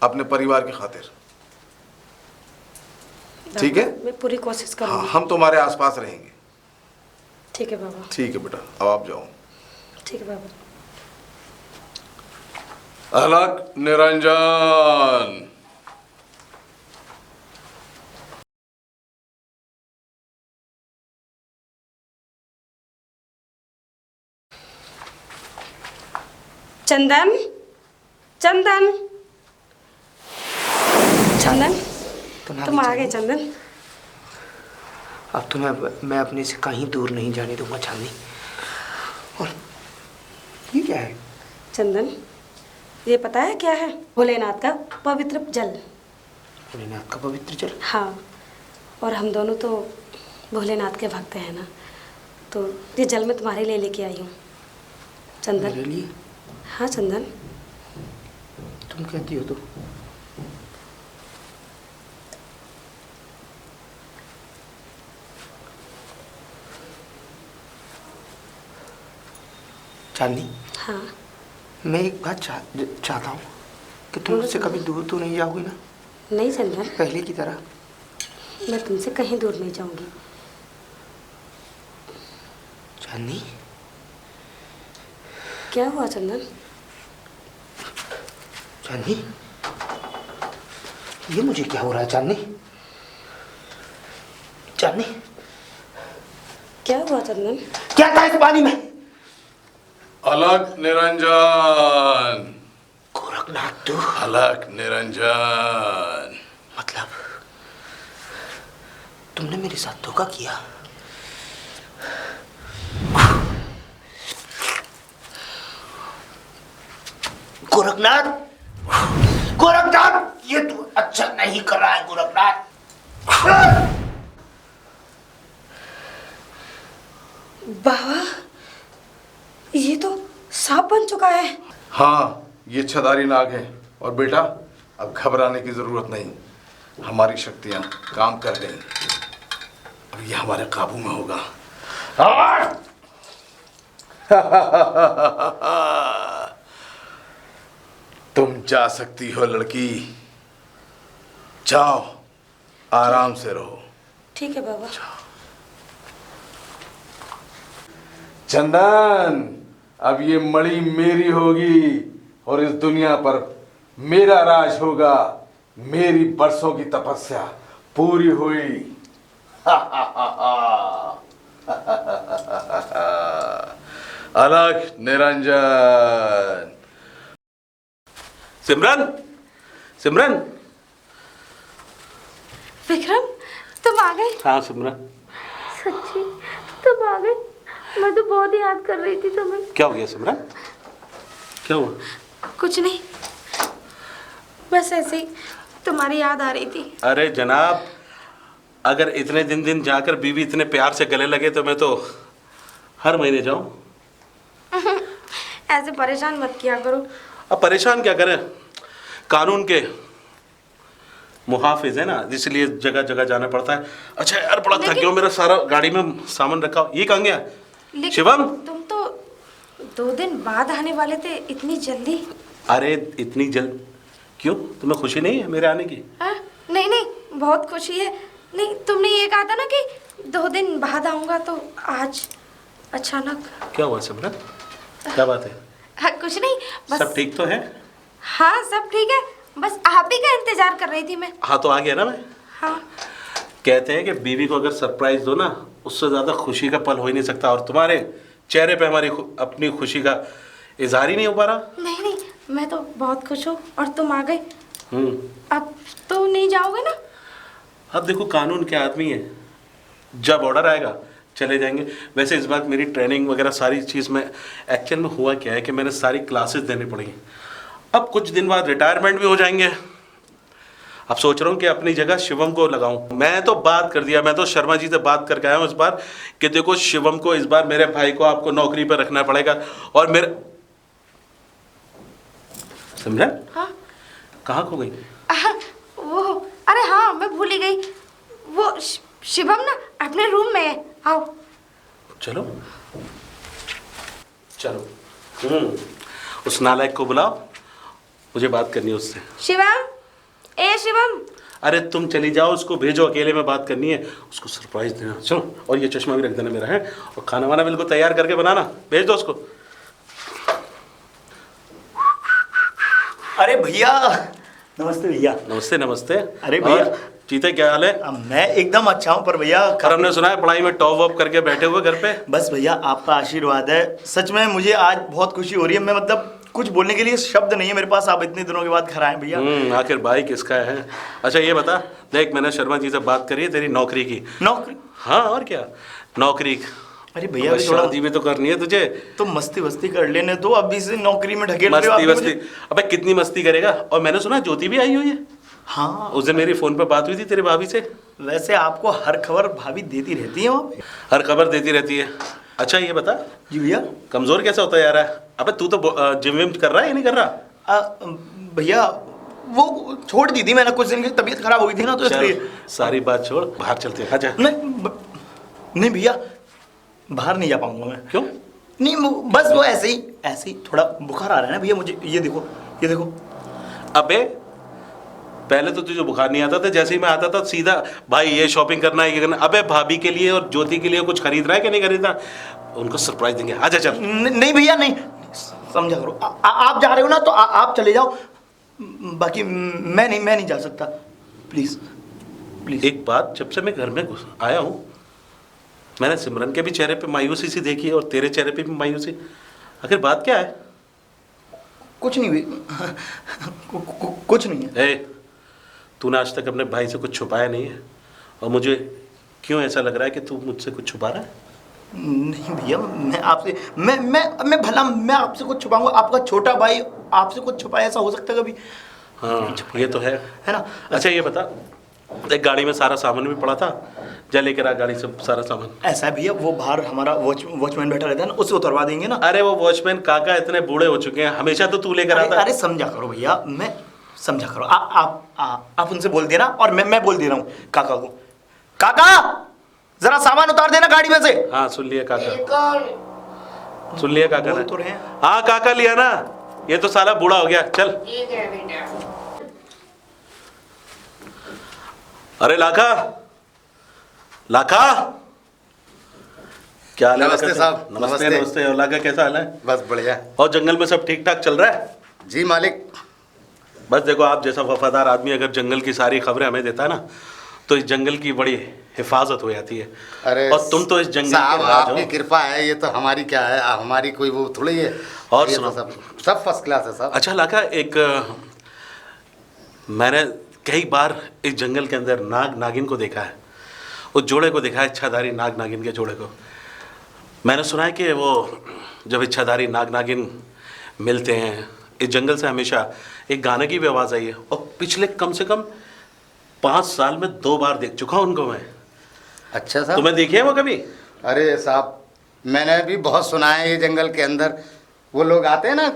अपने परिवार की खातिर, ठीक है? मैं पूरी कोशिश हाँ, करूंगी। हम तुम्हारे आसपास रहेंगे। ठीक है बाबा। ठीक है बेटा, अब आप जाओ। ठीक है बाबा। अलग निरंजन। चंदन, चंदन, चंदन, तुम आ गए चंदन। अब तो मैं अपने से कहीं दूर नहीं जाने दूंगा चांदनी। और ये क्या है? चंदन, ये पता है क्या है? भोलेनाथ का पवित्र जल। भोलेनाथ का पवित्र जल? हाँ, और हम दोनों तो भोलेनाथ के भक्त हैं ना, तो ये जल मैं तुम्हारे लिए लेके आई हूँ चंदन। मेरे लिए? हाँ चंदन। तुम कहती हो तो? चांदनी, हाँ मैं एक बात चाहता हूँ कि तुम मुझसे कभी दूर तो नहीं जाओगी ना? नहीं चंदन, पहले की तरह। मैं तुमसे कहीं दूर नहीं जाऊंगी। चांदनी, क्या हुआ चंदन? चांदनी, ये मुझे क्या हो रहा है चांदनी? चांदनी, क्या हुआ चंदन? क्या था इस पानी में? अलग निरंजन। गोरखनाथ तू? अलग निरंजन। मतलब तुमने मेरे साथ धोखा किया? गोरखनाथ, गोरखनाथ, ये तू अच्छा नहीं कर रहा है गोरखनाथ। बाबा, ये तो सांप बन चुका है। हाँ, ये छदारी नाग है। और बेटा, अब घबराने की जरूरत नहीं, हमारी शक्तियां काम कर गई। अब ये हमारे काबू में होगा। तुम जा सकती हो लड़की, जाओ, आराम से रहो। ठीक है बाबा। चंदन, अब ये मणि मेरी होगी और इस दुनिया पर मेरा राज होगा। मेरी बरसों की तपस्या पूरी हुई। अलग निरंजन। सिमरन, सिमरन। विक्रम, तुम आ गए? हाँ सिमरन। सच्ची तुम आ गए? मैं तो बहुत याद कर रही थी तुम्हें। क्या हो गया सिमरन? क्या हुआ? कुछ नहीं, बस ऐसे ही तुम्हारी याद आ रही थी। अरे जनाब, अगर इतने दिन जाकर बीवी इतने प्यार से गले लगे तो मैं तो हर महीने जाऊं। ऐसे परेशान मत किया करो। अब परेशान क्या करें, कानून के मुहाफिज है ना, इसलिए जगह जगह जाना पड़ता है। अच्छा यार, बड़ा थक गया हूं, मेरा सारा गाड़ी में सामान रखा हो। ये कहाँ गया? शिवम, तुम तो 2 दिन बाद आने वाले थे, इतनी जल्दी? अरे इतनी जल्द क्यों? तुम्हें खुशी नहीं है मेरे आने की? नहीं नहीं, बहुत खुशी है। नहीं, तुमने ये कहा था ना कि 2 दिन बाद आऊंगा, तो आज अचानक। क्या हुआ सिमरन, क्या बात है? कुछ नहीं, बस सब ठीक तो है? हाँ सब ठीक है, बस आप ही का इंतजार कर रही थी मैं। हाँ तो आ गया ना मैं। हाँ, कहते हैं कि बीवी को अगर सरप्राइज दो ना, उससे ज्यादा खुशी का पल हो ही नहीं सकता। और तुम्हारे चेहरे पे हमारी अपनी खुशी का इजहार ही नहीं हो पा रहा। नहीं नहीं, मैं तो बहुत खुश हूँ। और तुम आ गए, अब तो नहीं जाओगे ना? अब देखो, कानून के आदमी है, जब ऑर्डर आएगा चले जाएंगे। वैसे इस बार मेरी ट्रेनिंग वगैरह सारी चीज़ में, एक्चुअल में हुआ क्या है कि मैंने सारी क्लासेस देनी पड़ी। अब कुछ दिन बाद रिटायरमेंट भी हो जाएंगे। अब सोच रहा हूँ कि अपनी जगह शिवम को लगाऊं। मैं तो बात कर दिया, मैं तो शर्मा जी से बात करके आया हूँ इस बार कि देखो शिवम को इस बार मेरे भाई को आपको नौकरी पर रखना पड़ेगा। और मेरे सिमरन, हाँ कहाँ खो गई? वो, अरे हाँ मैं भूल ही गई। वो शिवम ना अपने रूम में है, आओ। चलो चलो। उस नालायक को बुलाओ, मुझे बात करनी है उससे। शिवम, ए शिवम। अरे तुम चली जाओ, उसको भेजो, अकेले में बात करनी है, उसको सरप्राइज देना। चलो, और ये चश्मा भी रख देना मेरा है, और खाना वाना बिल्कुल तैयार करके बनाना, भेज दो उसको। अरे भैया, नमस्ते भैया। नमस्ते नमस्ते। अरे भैया। और जीते, क्या हाल है? मैं एकदम अच्छा हूँ, पर भैया और हमने सुना है पढ़ाई में टॉप वॉप करके बैठे हुए घर पे। बस भैया आपका आशीर्वाद है, सच में मुझे आज बहुत खुशी हो रही है। मैं मतलब कुछ बोलने के लिए शब्द नहीं है मेरे पास, आप इतने दिनों के बाद घर आए भैया। आखिर भाई किसका है? अच्छा ये बता, देख मैंने शर्मा जी से बात करी है तेरी नौकरी की। नौकरी? हाँ और क्या, नौकरी। अरे भैया अब शादी भी तो करनी है तुझे। तो मस्ती वस्ती कर लेने दो, अभी से नौकरी में ढकेल रहे हो मस्ती आप वस्ती? मुझे। अबे कितनी मस्ती करेगा। और मैंने सुना ज्योति भी आई हुई है। हाँ, उस दिन मेरी फोन पे बात हुई थी तेरी भाभी से। वैसे आपको हर खबर भाभी देती रहती है वहाँ पे? हर खबर देती रहती है। अच्छा ये बता, जी भैया। कमजोर कैसे होता जा रहा है? अबे तू तो जिम विम कर रहा है या नहीं कर रहा? भैया वो छोड़ दी थी मैंने, कुछ दिन की तबीयत खराब हुई थी ना, तो चल, इसलिए। सारी बात छोड़, बाहर चलते हैं। अच्छा नहीं भैया, बाहर नहीं जा पाऊंगा मैं। क्यों? नहीं बस वो ऐसे ही थोड़ा बुखार आ रहा है ना भैया मुझे। ये देखो। अबे पहले तो तुझे बुखार नहीं आता था, जैसे ही मैं आता था सीधा भाई ये शॉपिंग करना है, ये करना। अबे भाभी के लिए और ज्योति के लिए कुछ खरीद रहा है कि नहीं खरीद रहा? उनको सरप्राइज देंगे। आजा चल। नहीं भैया, नहीं समझा करो। आप जा रहे हो ना तो आप चले जाओ, बाकी मैं नहीं जा सकता। Please please. एक बात, जब से मैं घर में आया हूँ मैंने सिमरन के भी चेहरे पे मायूसी सी देखी है और तेरे चेहरे पे भी मायूसी। आखिर बात क्या है? कुछ नहीं कुछ नहीं है। तूने आज तक अपने भाई से कुछ छुपाया नहीं है, और मुझे क्यों ऐसा लग रहा है कि तू मुझसे कुछ छुपा रहा है? नहीं भैया, मैं आपसे मैं भला मैं आपसे कुछ छुपाऊंगा? आपका छोटा भाई आपसे कुछ छुपाया, ऐसा हो सकता है कभी? हाँ ये तो है ना। अच्छा ये बता, एक गाड़ी में सारा सामान भी पड़ा था, जा लेकर आ गाड़ी से सारा सामान। ऐसा है भैया, वो बाहर हमारा वॉचमैन बैठा रहता है ना, उससे उतरवा देंगे ना। अरे वो वॉचमैन काका इतने बूढ़े हो चुके हैं, हमेशा तो तू लेकर आता। अरे समझा करो भैया, मैं समझा करो। आप उनसे बोल देना, और मैं बोल दे रहा हूँ काका को। काका जरा सामान उतार देना गाड़ी में से। हाँ सुन लिया काका, सुन लिया काका बोल ने। तो रहे हैं। हाँ काका लिया ना, ये तो साला बूढ़ा हो गया। चल। अरे लाखा, लाखा क्या हाल है? नमस्ते साहब। नमस्ते नमस्ते। और लाखा कैसा हाल है? बस बढ़िया। और जंगल में सब ठीक ठाक चल रहा है? जी मालिक। बस देखो, आप जैसा वफादार आदमी अगर जंगल की सारी खबरें हमें देता है ना, तो इस जंगल की बड़ी हिफाजत हो जाती है। अरे और तुम तो इस जंगल साहब, के राज हो। आपकी कृपा है, ये तो हमारी क्या है, हमारी कोई वो थोड़ी है। और ये सुनो। तो सब फर्स्ट क्लास है साहब। अच्छा लाखा, एक मैंने कई बार इस जंगल के अंदर नाग नागिन को देखा है, उस जोड़े को देखा है, इच्छाधारी नाग नागिन के जोड़े को। मैंने सुना है कि वो जब इच्छाधारी नाग नागिन मिलते हैं, इस जंगल से हमेशा एक गाने की भी आवाज़ आई है, और पिछले कम से कम 5 साल में 2 बार देख चुका हूँ उनको मैं। अच्छा साहब, तुम्हें देखी है वो कभी? अरे साहब, मैंने भी बहुत सुना है, ये जंगल के अंदर वो लोग आते हैं ना,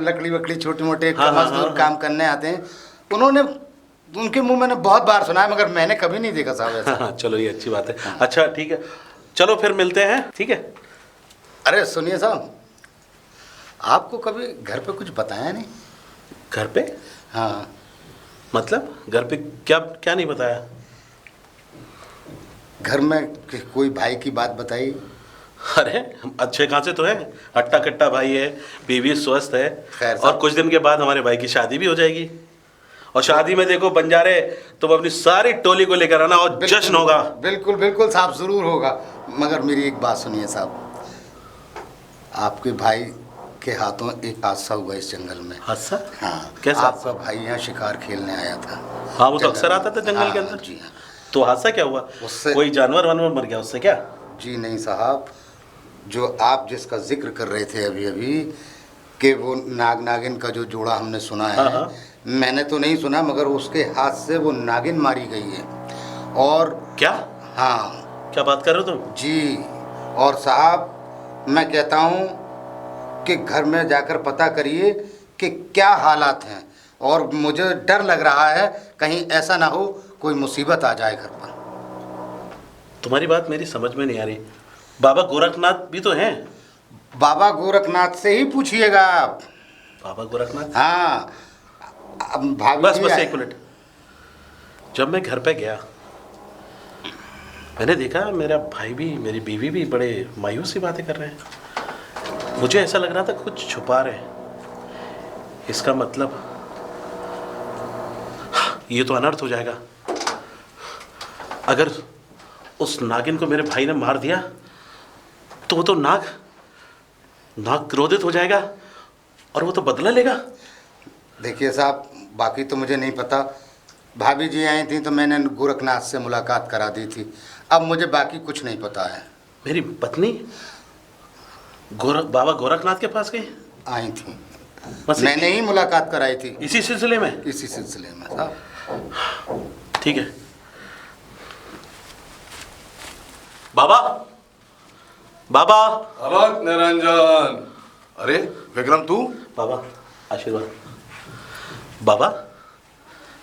लकड़ी वकड़ी छोटे मोटे हाँ, हाँ, मजदूर हाँ। काम करने आते हैं, उन्होंने उनके मुंह मैंने बहुत बार सुना है, मगर मैंने कभी नहीं देखा साहब ऐसा। हाँ चलो ये अच्छी बात है। अच्छा ठीक है, चलो फिर मिलते हैं, ठीक है? अरे सुनिए साहब, आपको कभी घर पे कुछ बताया नहीं? घर पे? हाँ मतलब घर पे क्या क्या नहीं बताया? घर में कोई भाई की बात बताई? अरे हम अच्छे खासे तो है, हट्टा कट्टा भाई है, बीवी स्वस्थ है, खैर और साहब। कुछ दिन के बाद हमारे भाई की शादी भी हो जाएगी। और शादी में देखो बंजारे, तुम अपनी सारी टोली को लेकर आना और जश्न होगा। बिल्कुल बिल्कुल साहब, जरूर होगा। मगर मेरी एक बात सुनिए साहब, आपके भाई के हाथों एक हादसा हुआ इस जंगल में। हादसा? हाँ। कैसा? आपका भाई यहाँ शिकार खेलने आया था। हाँ वो तो अक्सर आता था जंगल के हाँ, अंदर। जी हाँ। तो हादसा क्या हुआ? उससे- कोई जानवर वानवर मर गया उससे क्या? जी नहीं साहब, जो आप जिसका जिक्र कर रहे थे अभी अभी, कि वो नाग नागिन का जो जोड़ा हमने सुना है, हाँ, हाँ। मैंने तो नहीं सुना, मगर उसके हाथ से वो नागिन मारी गई है। और क्या हाँ क्या बात कर रहे हो तुम? जी, और साहब मैं कहता हूँ कि घर में जाकर पता करिए कि क्या हालात हैं, और मुझे डर लग रहा है कहीं ऐसा ना हो कोई मुसीबत आ जाए घर पर। तुम्हारी बात मेरी समझ में नहीं आ रही। बाबा गोरखनाथ भी तो हैं। बाबा गोरखनाथ से ही पूछिएगा आप। बाबा गोरखनाथ? हाँ, अब भाभी बस जी बस आए। एक मिनट। जब मैं घर पे गया मैंने देखा मेरा भाई भी मेरी बीवी भी बड़े मायूस सी बातें कर रहे हैं। मुझे ऐसा लग रहा था कुछ छुपा रहे हैं। इसका मतलब ये तो अनर्थ हो जाएगा। अगर उस नागिन को मेरे भाई ने मार दिया तो वो तो नाग क्रोधित हो जाएगा और वो तो बदला लेगा। देखिए साहब, बाकी तो मुझे नहीं पता। भाभी जी आई थी तो मैंने गोरखनाथ से मुलाकात करा दी थी। अब मुझे बाकी कुछ नहीं पता है। मेरी पत्नी बाबा गोरखनाथ के पास गई? आई थी, बस मैंने ही मुलाकात कराई थी। इसी सिलसिले में? इसी सिलसिले में साहब। ठीक है। बाबा बाबा। अलग निरंजन। अरे विक्रम, तू? बाबा आशीर्वाद। बाबा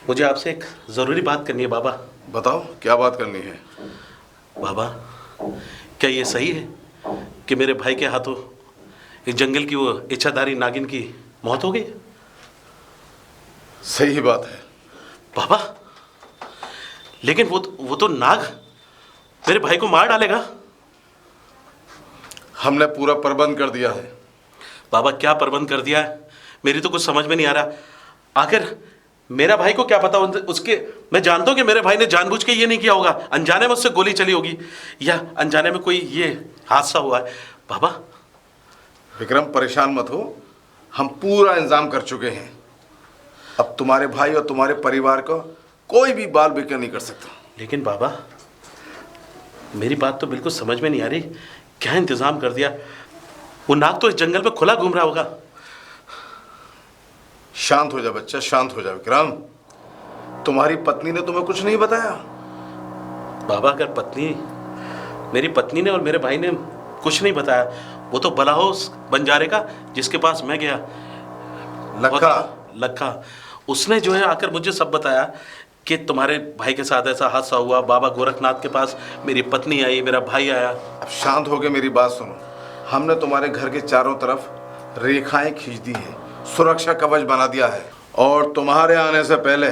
मुझे आपसे एक ज़रूरी बात करनी है। बाबा बताओ क्या बात करनी है। बाबा क्या ये सही है कि मेरे भाई के हाथों इस जंगल की वो इच्छाधारी नागिन की मौत हो गई? सही बात है बाबा लेकिन वो तो नाग मेरे भाई को मार डालेगा। हमने पूरा प्रबंध कर दिया है। बाबा क्या प्रबंध कर दिया है? मेरी तो कुछ समझ में नहीं आ रहा। आखिर मेरा भाई को क्या पता उसके। मैं जानता हूँ कि मेरे भाई ने जानबूझ के ये नहीं किया होगा। अनजाने में उससे गोली चली होगी या अनजाने में कोई ये हादसा हुआ है। बाबा विक्रम परेशान मत हो, हम पूरा इंतजाम कर चुके हैं। अब तुम्हारे भाई और तुम्हारे परिवार को कोई भी बाल बेकार नहीं कर सकता। लेकिन बाबा मेरी बात तो बिल्कुल समझ में नहीं आ रही। क्या इंतजाम कर दिया? वो नाग तो इस जंगल में खुला घूम रहा होगा। शांत हो जा बच्चा, शांत हो जा। विक्रम, तुम्हारी पत्नी ने तुम्हें कुछ नहीं बताया? बाबा अगर मेरी पत्नी ने और मेरे भाई ने कुछ नहीं बताया, वो तो भला हो उस बंजारे का जिसके पास मैं गया, लखा। उसने जो है आकर मुझे सब बताया कि तुम्हारे भाई के साथ ऐसा हादसा हुआ। बाबा गोरखनाथ के पास मेरी पत्नी आई, मेरा भाई आया। अब शांत हो के मेरी बात सुनो। हमने तुम्हारे घर के चारों तरफ रेखाएं खींच दी है, सुरक्षा कवच बना दिया है, और तुम्हारे आने से पहले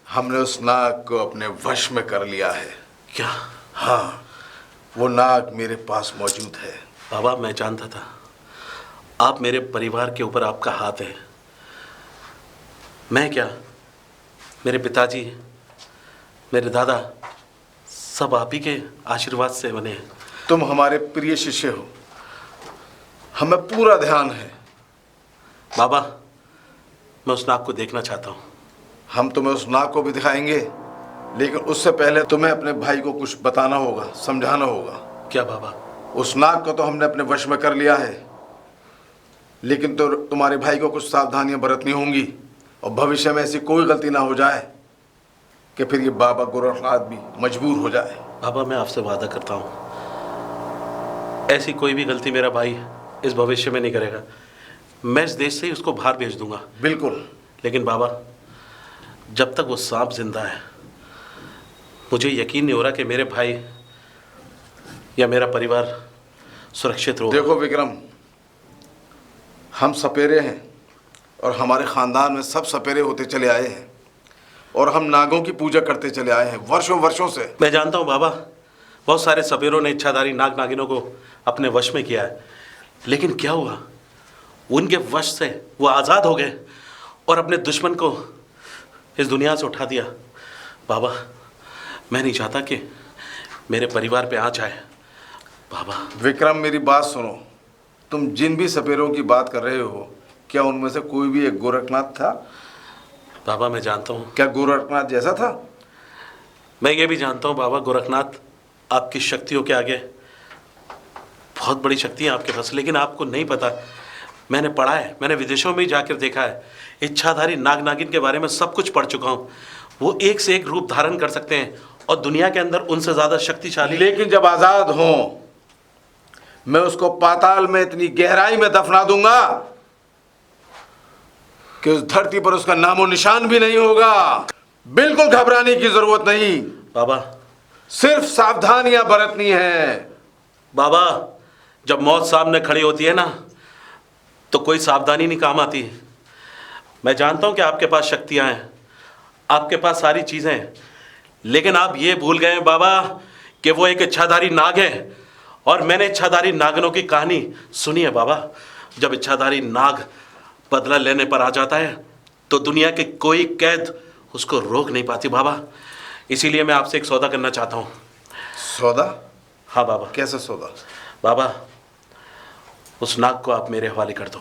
हमने उस नाग को अपने वश में कर लिया है। क्या? हाँ, वो नाग मेरे पास मौजूद है। बाबा मैं जानता था आप मेरे परिवार के ऊपर आपका हाथ है। मैं क्या, मेरे पिताजी, मेरे दादा सब आप ही के आशीर्वाद से बने हैं। तुम हमारे प्रिय शिष्य हो, हमें पूरा ध्यान है। बाबा मैं उस नाग को देखना चाहता हूँ। हम तुम्हें उस नाग को भी दिखाएंगे, लेकिन उससे पहले तुम्हें अपने भाई को कुछ बताना होगा, समझाना होगा। क्या बाबा? उस नाग को तो हमने अपने वश में कर लिया है, लेकिन तो तुम्हारे भाई को कुछ सावधानियां बरतनी होंगी, और भविष्य में ऐसी कोई गलती ना हो जाए कि फिर ये बाबा गोरखनाथ भी मजबूर हो जाए। बाबा मैं आपसे वादा करता हूँ ऐसी कोई भी गलती मेरा भाई इस भविष्य में नहीं करेगा। मैं इस देश से ही उसको बाहर भेज दूंगा। बिल्कुल। लेकिन बाबा जब तक वो सांप जिंदा है मुझे यकीन नहीं हो रहा कि मेरे भाई या मेरा परिवार सुरक्षित होगा। देखो विक्रम, हम सपेरे हैं और हमारे खानदान में सब सपेरे होते चले आए हैं, और हम नागों की पूजा करते चले आए हैं वर्षों वर्षों से। मैं जानता हूँ बाबा, बहुत सारे सपेरों ने इच्छाधारी नाग नागिनों को अपने वश में किया है, लेकिन क्या हुआ? उनके वश से वो आज़ाद हो गए और अपने दुश्मन को इस दुनिया से उठा दिया। बाबा मैं नहीं चाहता कि मेरे परिवार पे आँच आए। बाबा विक्रम मेरी बात सुनो, तुम जिन भी सपेरों की बात कर रहे हो, क्या उनमें से कोई भी एक गोरखनाथ था? बाबा मैं जानता हूँ। क्या गोरखनाथ जैसा था? मैं ये भी जानता हूँ बाबा, गोरखनाथ आपकी शक्तियों के आगे बहुत बड़ी शक्ति है आपके पास, लेकिन आपको नहीं पता मैंने पढ़ा है, मैंने विदेशों में ही जाकर देखा है। इच्छाधारी नाग नागिन के बारे में सब कुछ पढ़ चुका हूँ। वो एक से एक रूप धारण कर सकते हैं और दुनिया के अंदर उनसे ज्यादा शक्तिशाली। लेकिन जब आजाद हो मैं उसको पाताल में इतनी गहराई में दफना दूंगा कि उस धरती पर उसका नामो निशान भी नहीं होगा। बिल्कुल घबराने की जरूरत नहीं बाबा। सिर्फ सावधानियां बरतनी है। बाबा, जब मौत सामने खड़ी होती है ना तो कोई सावधानी नहीं काम आती। मैं जानता हूं कि आपके पास शक्तियां हैं, आपके पास सारी चीजें हैं, लेकिन आप ये भूल गए हैं बाबा कि वो एक इच्छाधारी नाग है। और मैंने इच्छाधारी नागनों की कहानी सुनी है बाबा। जब इच्छाधारी नाग बदला लेने पर आ जाता है तो दुनिया की कोई कैद उसको रोक नहीं पाती बाबा। इसीलिए मैं आपसे एक सौदा करना चाहता हूँ। सौदा? हाँ बाबा। कैसा सौदा? बाबा, उस नाग को आप मेरे हवाले कर दो।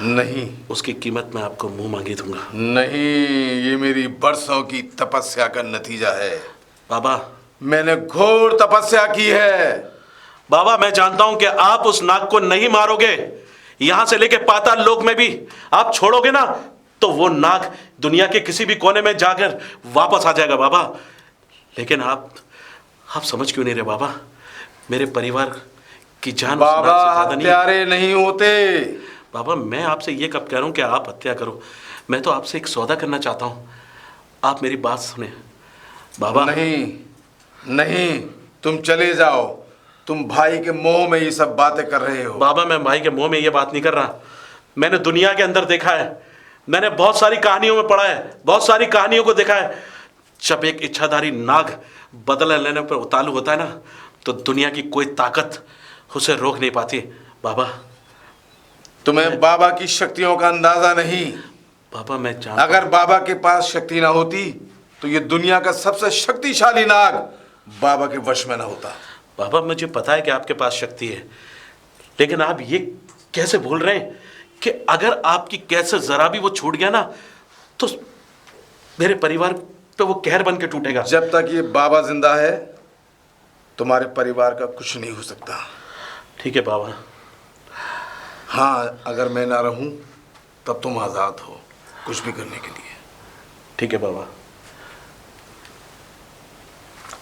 नहीं, उसकी कीमत मैं आपको मुंह मांगी दूंगा। नहीं, ये मेरी बरसों की तपस्या का नतीजा है। बाबा, मैंने घोर तपस्या की है। बाबा, मैं जानता हूं कि आप उस नाग को नहीं मारोगे। यहां से लेके पाताल लोक में भी आप छोड़ोगे ना तो वो नाग दुनिया के किसी भी कोने में जाकर वापस आ जाएगा बाबा। लेकिन आप समझ क्यों नहीं रहे बाबा? मेरे परिवार की जान बाबा हत्यारे नहीं होते। बाबा, मैं आपसे ये कब कह रहा हूं कि आप हत्या करो। मैं तो आपसे एक सौदा करना चाहता हूं, आप मेरी बात सुने बाबा। नहीं नहीं, तुम चले जाओ। तुम भाई के मोह में ये सब बातें कर रहे हो। बाबा, मैं भाई के मोह में ये बात नहीं कर रहा। मैंने दुनिया के अंदर देखा है, मैंने बहुत सारी कहानियों में पढ़ा है, बहुत सारी कहानियों को देखा है। जब एक इच्छाधारी नाग बदला लेने पर उतालू होता है ना तो दुनिया की कोई ताकत उसे रोक नहीं पाती बाबा। तुम्हें बाबा की शक्तियों का अंदाजा नहीं। बाबा, मैं जानता अगर बाबा के पास शक्ति ना होती तो ये दुनिया का सबसे शक्तिशाली नाग बाबा के वश में ना होता। बाबा, मुझे पता है कि आपके पास शक्ति है, लेकिन आप ये कैसे भूल रहे हैं कि अगर आपकी कैसे जरा भी वो छूट गया ना तो मेरे परिवार पे वो कहर बन के टूटेगा। जब तक ये बाबा जिंदा है तुम्हारे परिवार का कुछ नहीं हो सकता। ठीक है बाबा। हाँ, अगर मैं ना रहूं तब तुम आजाद हो कुछ भी करने के लिए। ठीक है बाबा।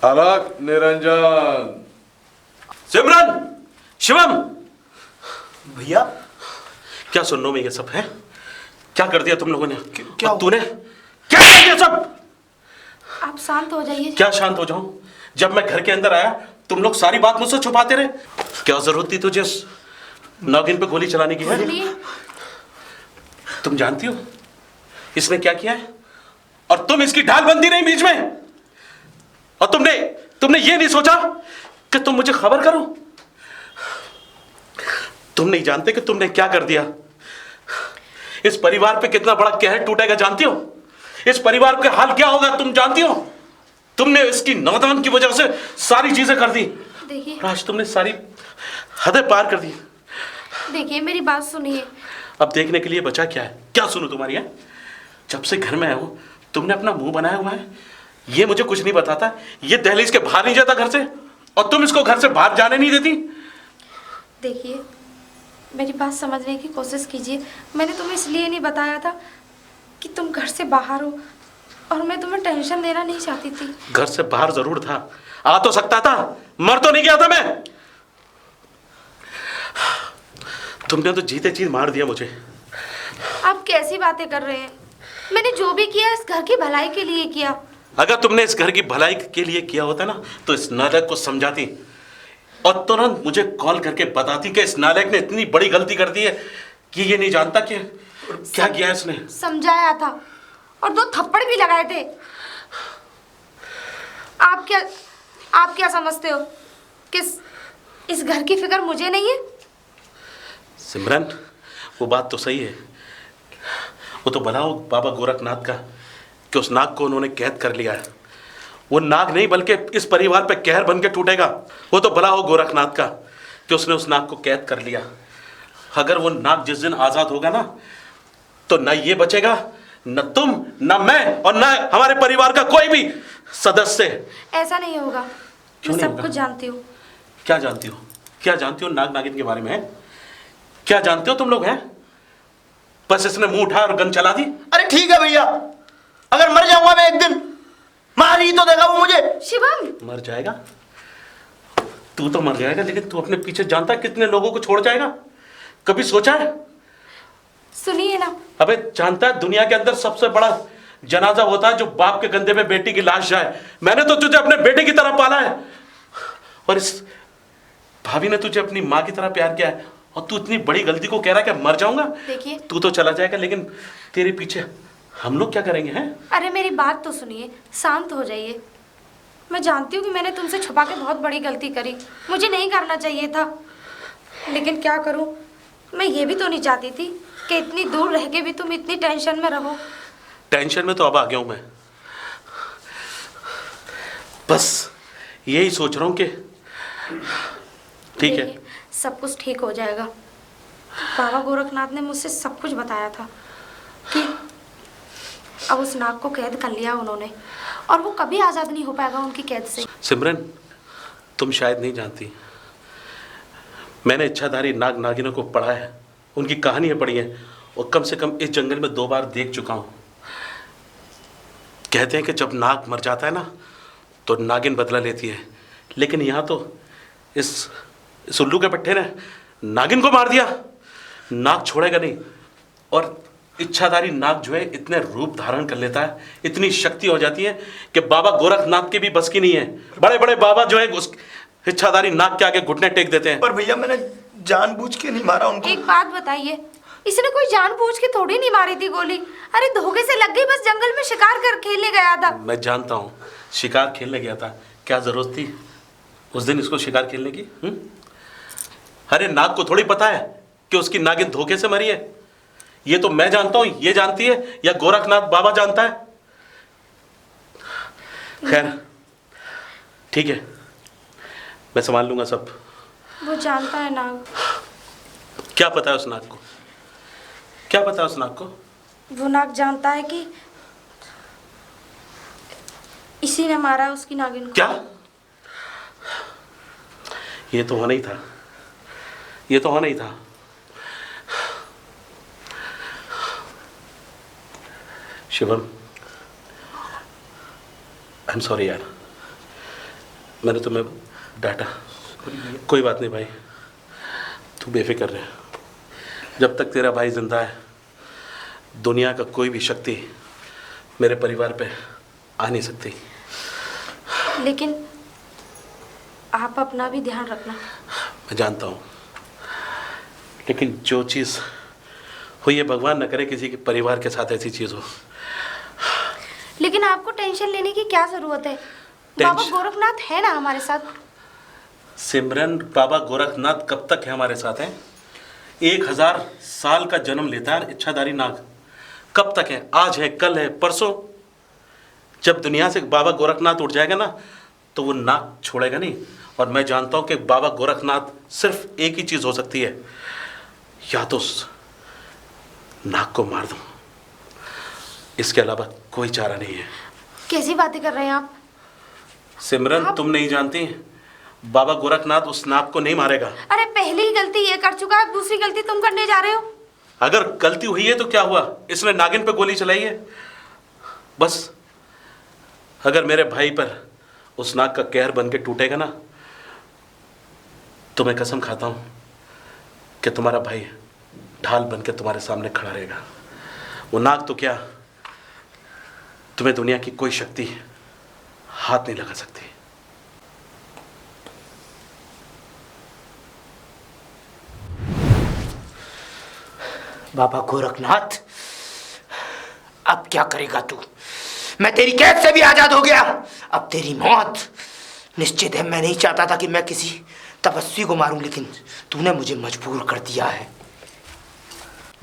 अलग निरंजन, सिमरन, शिवम। भैया, क्या सुन रहा हूं मैं ये सब है? क्या कर दिया तुम लोगों ने? क्या और तूने क्या कर दिया सब? आप शांत हो जाइए। क्या शांत हो जाऊं? जब मैं घर के अंदर आया तुम लोग सारी बात मुझसे छुपाते रहे। क्या जरूरत थी तुझे नागिन पे गोली चलाने की? है तुम जानती हो इसने क्या किया है? और तुम इसकी ढाल बंदी नहीं बीच में। और तुमने ये नहीं सोचा कि तुम मुझे खबर करो? तुम नहीं जानते कि तुमने क्या कर दिया। इस परिवार पे कितना बड़ा कहर टूटेगा जानती हो? इस परिवार के हाल क्या होगा तुम जानती हो? तुमने इसकी नादान की वजह से सारी चीजें कर दी। देखिए, आज तुमने सारी हदें पार कर दी। देखिए मेरी बात सुनिए। अब देखने के लिए बचा क्या है? क्या सुनूं तुम्हारी? है जब से घर में आया हूं तुमने अपना मुंह बनाया हुआ है, ये मुझे कुछ नहीं बताता। ये दहलीज के बाहर नहीं जाता घर से और तुम इसको घर से बाहर जाने नहीं देती। देखिए मेरी बात समझने की कोशिश कीजिए। मैंने तुम्हें इसलिए नहीं बताया था कि तुम घर से बाहर हो और मैं तुम्हें टेंशन देना नहीं चाहती थी। घर से बाहर जरूर था, आ तो सकता था, मर तो नहीं गया था मैं। तुमने तो जीते जी मार दिया मुझे। आप कैसी बातें कर रहे हैं? मैंने जो भी किया इस घर की भलाई के लिए किया। अगर तुमने इस घर की भलाई के लिए किया होता ना तो इस नालायक को समझाती और तुरंत मुझे कॉल करके बताती कि इस नालायक ने इतनी बड़ी गलती कर दी है कि ये नहीं जानता कि क्या किया है इसने। समझाया था और 2 थप्पड़ भी लगाए थे। आप क्या समझते हो कि इस घर की फिक्र मुझे नहीं है? सिमरन, वो बात तो सही है। वो तो भला हो बाबा गोरखनाथ का कि उस नाग को उन्होंने कैद कर लिया है। वो नाग नहीं बल्कि इस परिवार पे कहर बन के टूटेगा। वो तो भला हो गोरखनाथ का कि उसने उस नाग को कैद कर लिया। अगर वो नाग जिस दिन आजाद होगा ना तो न ये बचेगा, न तुम, न मैं और न हमारे परिवार का कोई भी सदस्य। ऐसा नहीं होगा। क्यों मैं नहीं सब होगा? कुछ जानती हूँ। क्या जानती हो? क्या जानती हो नाग नागिन के बारे में? क्या जानते हो तुम लोग हैं? बस इसने मुंह उठाया और गन चला दी। अरे ठीक है भैया, अगर मर जाऊंगा मैं एक दिन, मार ही तो देगा वो मुझे। शिवम, मर जाएगा? तू तो मर जाएगा, लेकिन तू अपने पीछे जानता है कितने लोगों को छोड़ जाएगा? कभी सोचा है? सुनिए ना। अबे जानता है दुनिया के अंदर सबसे बड़ा जनाजा होता है जो बाप के कंधे पे बेटी की लाश जाए। मैंने तो तुझे अपने बेटे की तरह पाला है, और इस भाभी ने तुझे अपनी माँ की तरह प्यार किया है, और तू इतनी बड़ी गलती को कह रहा है कि मर जाऊंगा? देखिए, तू तो चला जाएगा, लेकिन तेरे पीछे हम लोग क्या करेंगे? हैं? अरे मेरी बात तो सुनिए, शांत हो जाइए। मैं जानती हूँ कि मैंने तुमसे छुपा के बहुत बड़ी गलती करी, मुझे नहीं करना चाहिए था, लेकिन क्या करूँ, मैं ये भी तो नहीं चाहती थी कि इतनी दूर रह के भी तुम इतनी टेंशन में रहो। टेंशन में तो अब आ गया हूं मैं। बस यही सोच रहा हूं कि ठीक है, देखिए, सब कुछ ठीक हो जाएगा। बाबा गोरखनाथ ने मुझसे सब कुछ बताया था कि अब उस नाग को कैद कर लिया उन्होंने, और वो कभी आज़ाद नहीं हो पाएगा उनकी कैद से। सिमरन, तुम शायद नहीं जानती, मैंने इच्छाधारी नाग नागिनों को पढ़ा है, उनकी कहानियां पढ़ी हैं, और कम से कम इस जंगल में 2 बार देख चुका हूं। कहते हैं कि जब नाग मर जाता है ना, तो नागिन बदला लेती है, लेकिन यहाँ तो इस उल्लू के पट्टे ने नागिन को मार दिया। नाग छोड़ेगा नहीं, और इच्छाधारी नाग जो है इतने रूप धारण कर लेता है, इतनी शक्ति हो जाती है कि बाबा गोरखनाथ के भी बस की नहीं है। बड़े बड़े बाबा जो है उस इच्छाधारी नाग के आगे घुटने टेक देते हैं। पर भैया मैंने जानबूझ के नहीं मारा उनको। एक बात बताइए, इसने कोई जानबूझ के थोड़ी नहीं मारी थी गोली, अरे धोखे से लग गई, बस जंगल में शिकार कर खेलने गया था। मैं जानता हूँ, शिकार खेलने गया था, क्या जरूरत थी उस दिन इसको शिकार खेलने की? अरे नाग को थोड़ी पता है कि उसकी नागिन धोखे से मरी है। ये तो मैं जानता हूं, ये जानती है, या गोरखनाथ बाबा जानता है? खैर ठीक है, मैं संभाल लूंगा सब। वो जानता है नाग। क्या पता है उस नाग को? क्या पता है उस नाग को? वो नाग जानता है कि इसी ने मारा उसकी नागिन को। क्या? ये तो होना ही था, ये तो होना ही था। शिवम, आई एम सॉरी यार, मैंने तुम्हें डांटा। कोई बात नहीं भाई, तू बेफिक्र रह। जब तक तेरा भाई जिंदा है, दुनिया का कोई भी शक्ति मेरे परिवार पे आ नहीं सकती। लेकिन आप अपना भी ध्यान रखना। मैं जानता हूँ, लेकिन जो चीज़ हुई है, भगवान न करे किसी के परिवार के साथ ऐसी चीज़ हो। लेकिन आपको टेंशन लेने की क्या जरूरत है? बाबा गोरखनाथ है ना हमारे साथ। सिमरन, बाबा गोरखनाथ कब तक है हमारे साथ हैं? 1000 साल का जन्म लेता है इच्छाधारी नाग। कब तक है? आज है, कल है, परसों? जब दुनिया से बाबा गोरखनाथ उठ जाएगा ना, तो वो नाग छोड़ेगा नहीं। और मैं जानता हूँ कि बाबा गोरखनाथ सिर्फ एक ही चीज़ हो सकती है, या तो उस नाग को मार दूँ, इसके अलावा कोई चारा नहीं है। कैसी बातें कर रहे हैं आप? सिमरन, तुम नहीं जानती, बाबा गोरखनाथ उस नाग को नहीं मारेगा। अरे पहली ही गलती ये कर चुका है, दूसरी गलती तुम करने जा रहे हो। अगर गलती हुई है तो क्या हुआ? इसने नागिन पे गोली चलाई है, बस। अगर मेरे भाई पर उस नाग का कहर बन के टूटेगा ना, तो मैं कसम खाता हूं कि तुम्हारा भाई ढाल बन के तुम्हारे सामने खड़ा रहेगा। वो नाग तो क्या, तुम्हें दुनिया की कोई शक्ति हाथ नहीं लगा सकती। बाबा गोरखनाथ, अब क्या करेगा तू? मैं तेरी कैद से भी आजाद हो गया, अब तेरी मौत निश्चित है। मैं नहीं चाहता था कि मैं किसी तपस्वी को मारूं, लेकिन तूने मुझे मजबूर कर दिया है।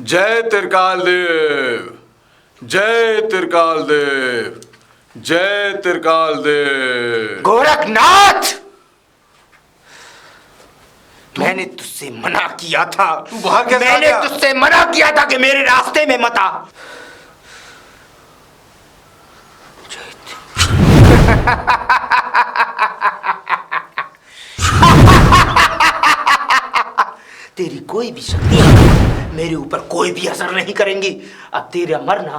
जय त्रिकाल देव, जय त्रिकाल देव, जय त्रिकाल देव। गोरखनाथ, मैंने तुझसे मना किया था। तू वहां कैसे आ मैंने गया? तुझसे मना किया था कि मेरे रास्ते में मत आ। कोई भी शक्तियां मेरे ऊपर कोई भी असर नहीं करेंगी। अब तेरा मरना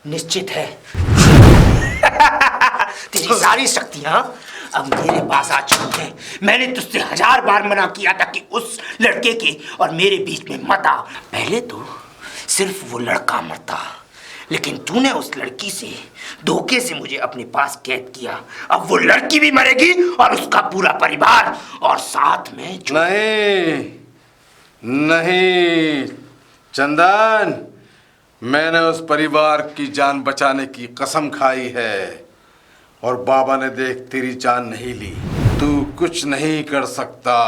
निश्चित है। तेरी सारी शक्तियां अब मेरे पास आ चुकी हैं। मैंने तुझसे 1000 बार मना किया था कि उस लड़के के और मेरे बीच में मत आ। पहले तो सिर्फ वो लड़का मरता, लेकिन तूने उस लड़की से धोखे से मुझे अपने पास कैद किया। अब वो लड़की भी मरेगी और उसका पूरा परिवार, और साथ में नहीं नहीं चंदन, मैंने उस परिवार की जान बचाने की कसम खाई है और बाबा ने देख तेरी जान नहीं ली। तू कुछ नहीं कर सकता।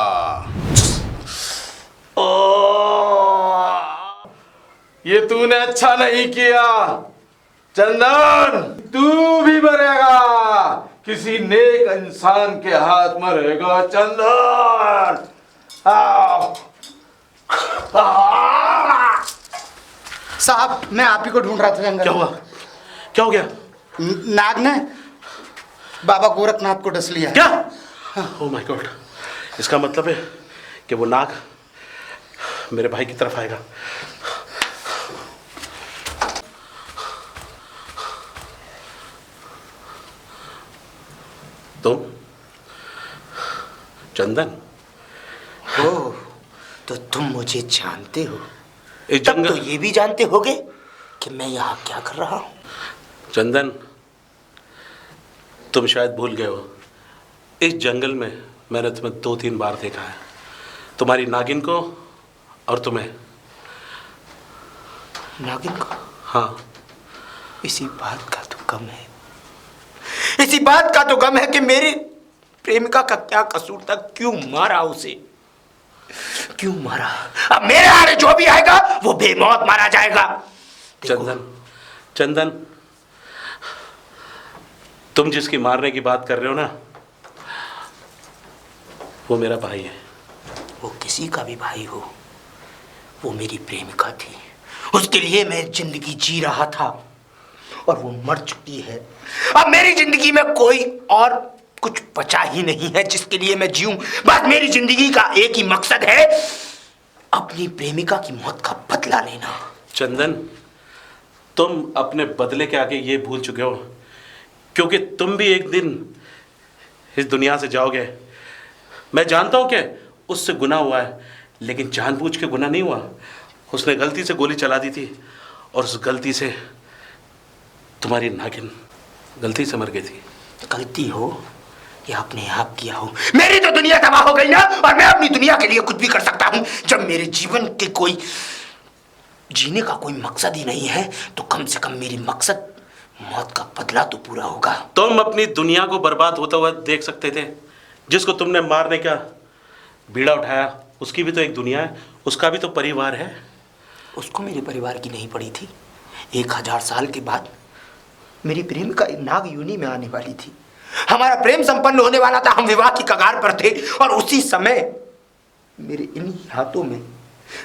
ये तूने अच्छा नहीं किया चंदन, तू भी मरेगा, किसी नेक इंसान के हाथ मरेगा चंदन। साहब, मैं आप ही को ढूंढ रहा था जंगल। क्या हुआ? क्या हो गया? नाग ने बाबा गोरखनाथ को डस लिया। क्या? ओह माय गॉड, इसका मतलब है कि वो नाग मेरे भाई की तरफ आएगा। तुम चंदन? ओह, तो तुम मुझे जानते हो? इस तब जंगल तो ये भी जानते होगे कि मैं यहाँ क्या कर रहा हूँ। चंदन, तुम शायद भूल गए हो, इस जंगल में मैंने तुम्हें 2-3 बार देखा है, तुम्हारी नागिन को और तुम्हें। नागिन को? हाँ। इसी बात का तो गम है, इसी बात का तो गम है कि मेरी प्रेमिका का क्या कसूर था, क्यों मारा उसे, क्यों मारा। अब मेरे आगे जो भी आएगा वो बेमौत मारा जाएगा। चंदन, चंदन, तुम जिसकी मारने की बात कर रहे हो ना, वो मेरा भाई है। वो किसी का भी भाई हो, वो मेरी प्रेमिका थी, उसके लिए मैं जिंदगी जी रहा था और वो मर चुकी है। अब मेरी जिंदगी में कोई और कुछ बचा ही नहीं है जिसके लिए मैं जीऊं। बस मेरी जिंदगी का एक ही मकसद है, अपनी प्रेमिका की मौत का बदला लेना। चंदन, तुम अपने बदले के आगे ये भूल चुके हो, क्योंकि तुम भी एक दिन इस दुनिया से जाओगे। मैं जानता हूं कि उससे गुनाह हुआ है, लेकिन जानबूझ के गुनाह नहीं हुआ। उसने गलती से गोली चला दी थी और उस गलती से तुम्हारी नागिन गलती से मर गई थी। गलती हो या अपने आप किया हो, मेरी तो दुनिया तबाह हो गई ना, और मैं अपनी दुनिया के लिए कुछ भी कर सकता हूं। जब मेरे जीवन के कोई जीने का कोई मकसद ही नहीं है, तो कम से कम मेरी मकसद मौत का बदला तो पूरा होगा। तुम अपनी दुनिया को बर्बाद होता हुआ देख सकते थे। जिसको तुमने मारने का बीड़ा उठाया, उसकी भी तो एक दुनिया है, उसका भी तो परिवार है। उसको मेरे परिवार की नहीं पड़ी थी। 1000 साल के बाद मेरी प्रेमिका नाग योनि में आने वाली थी, हमारा प्रेम संपन्न होने वाला था, हम विवाह की कगार पर थे, और उसी समय मेरे इन्हीं हाथों में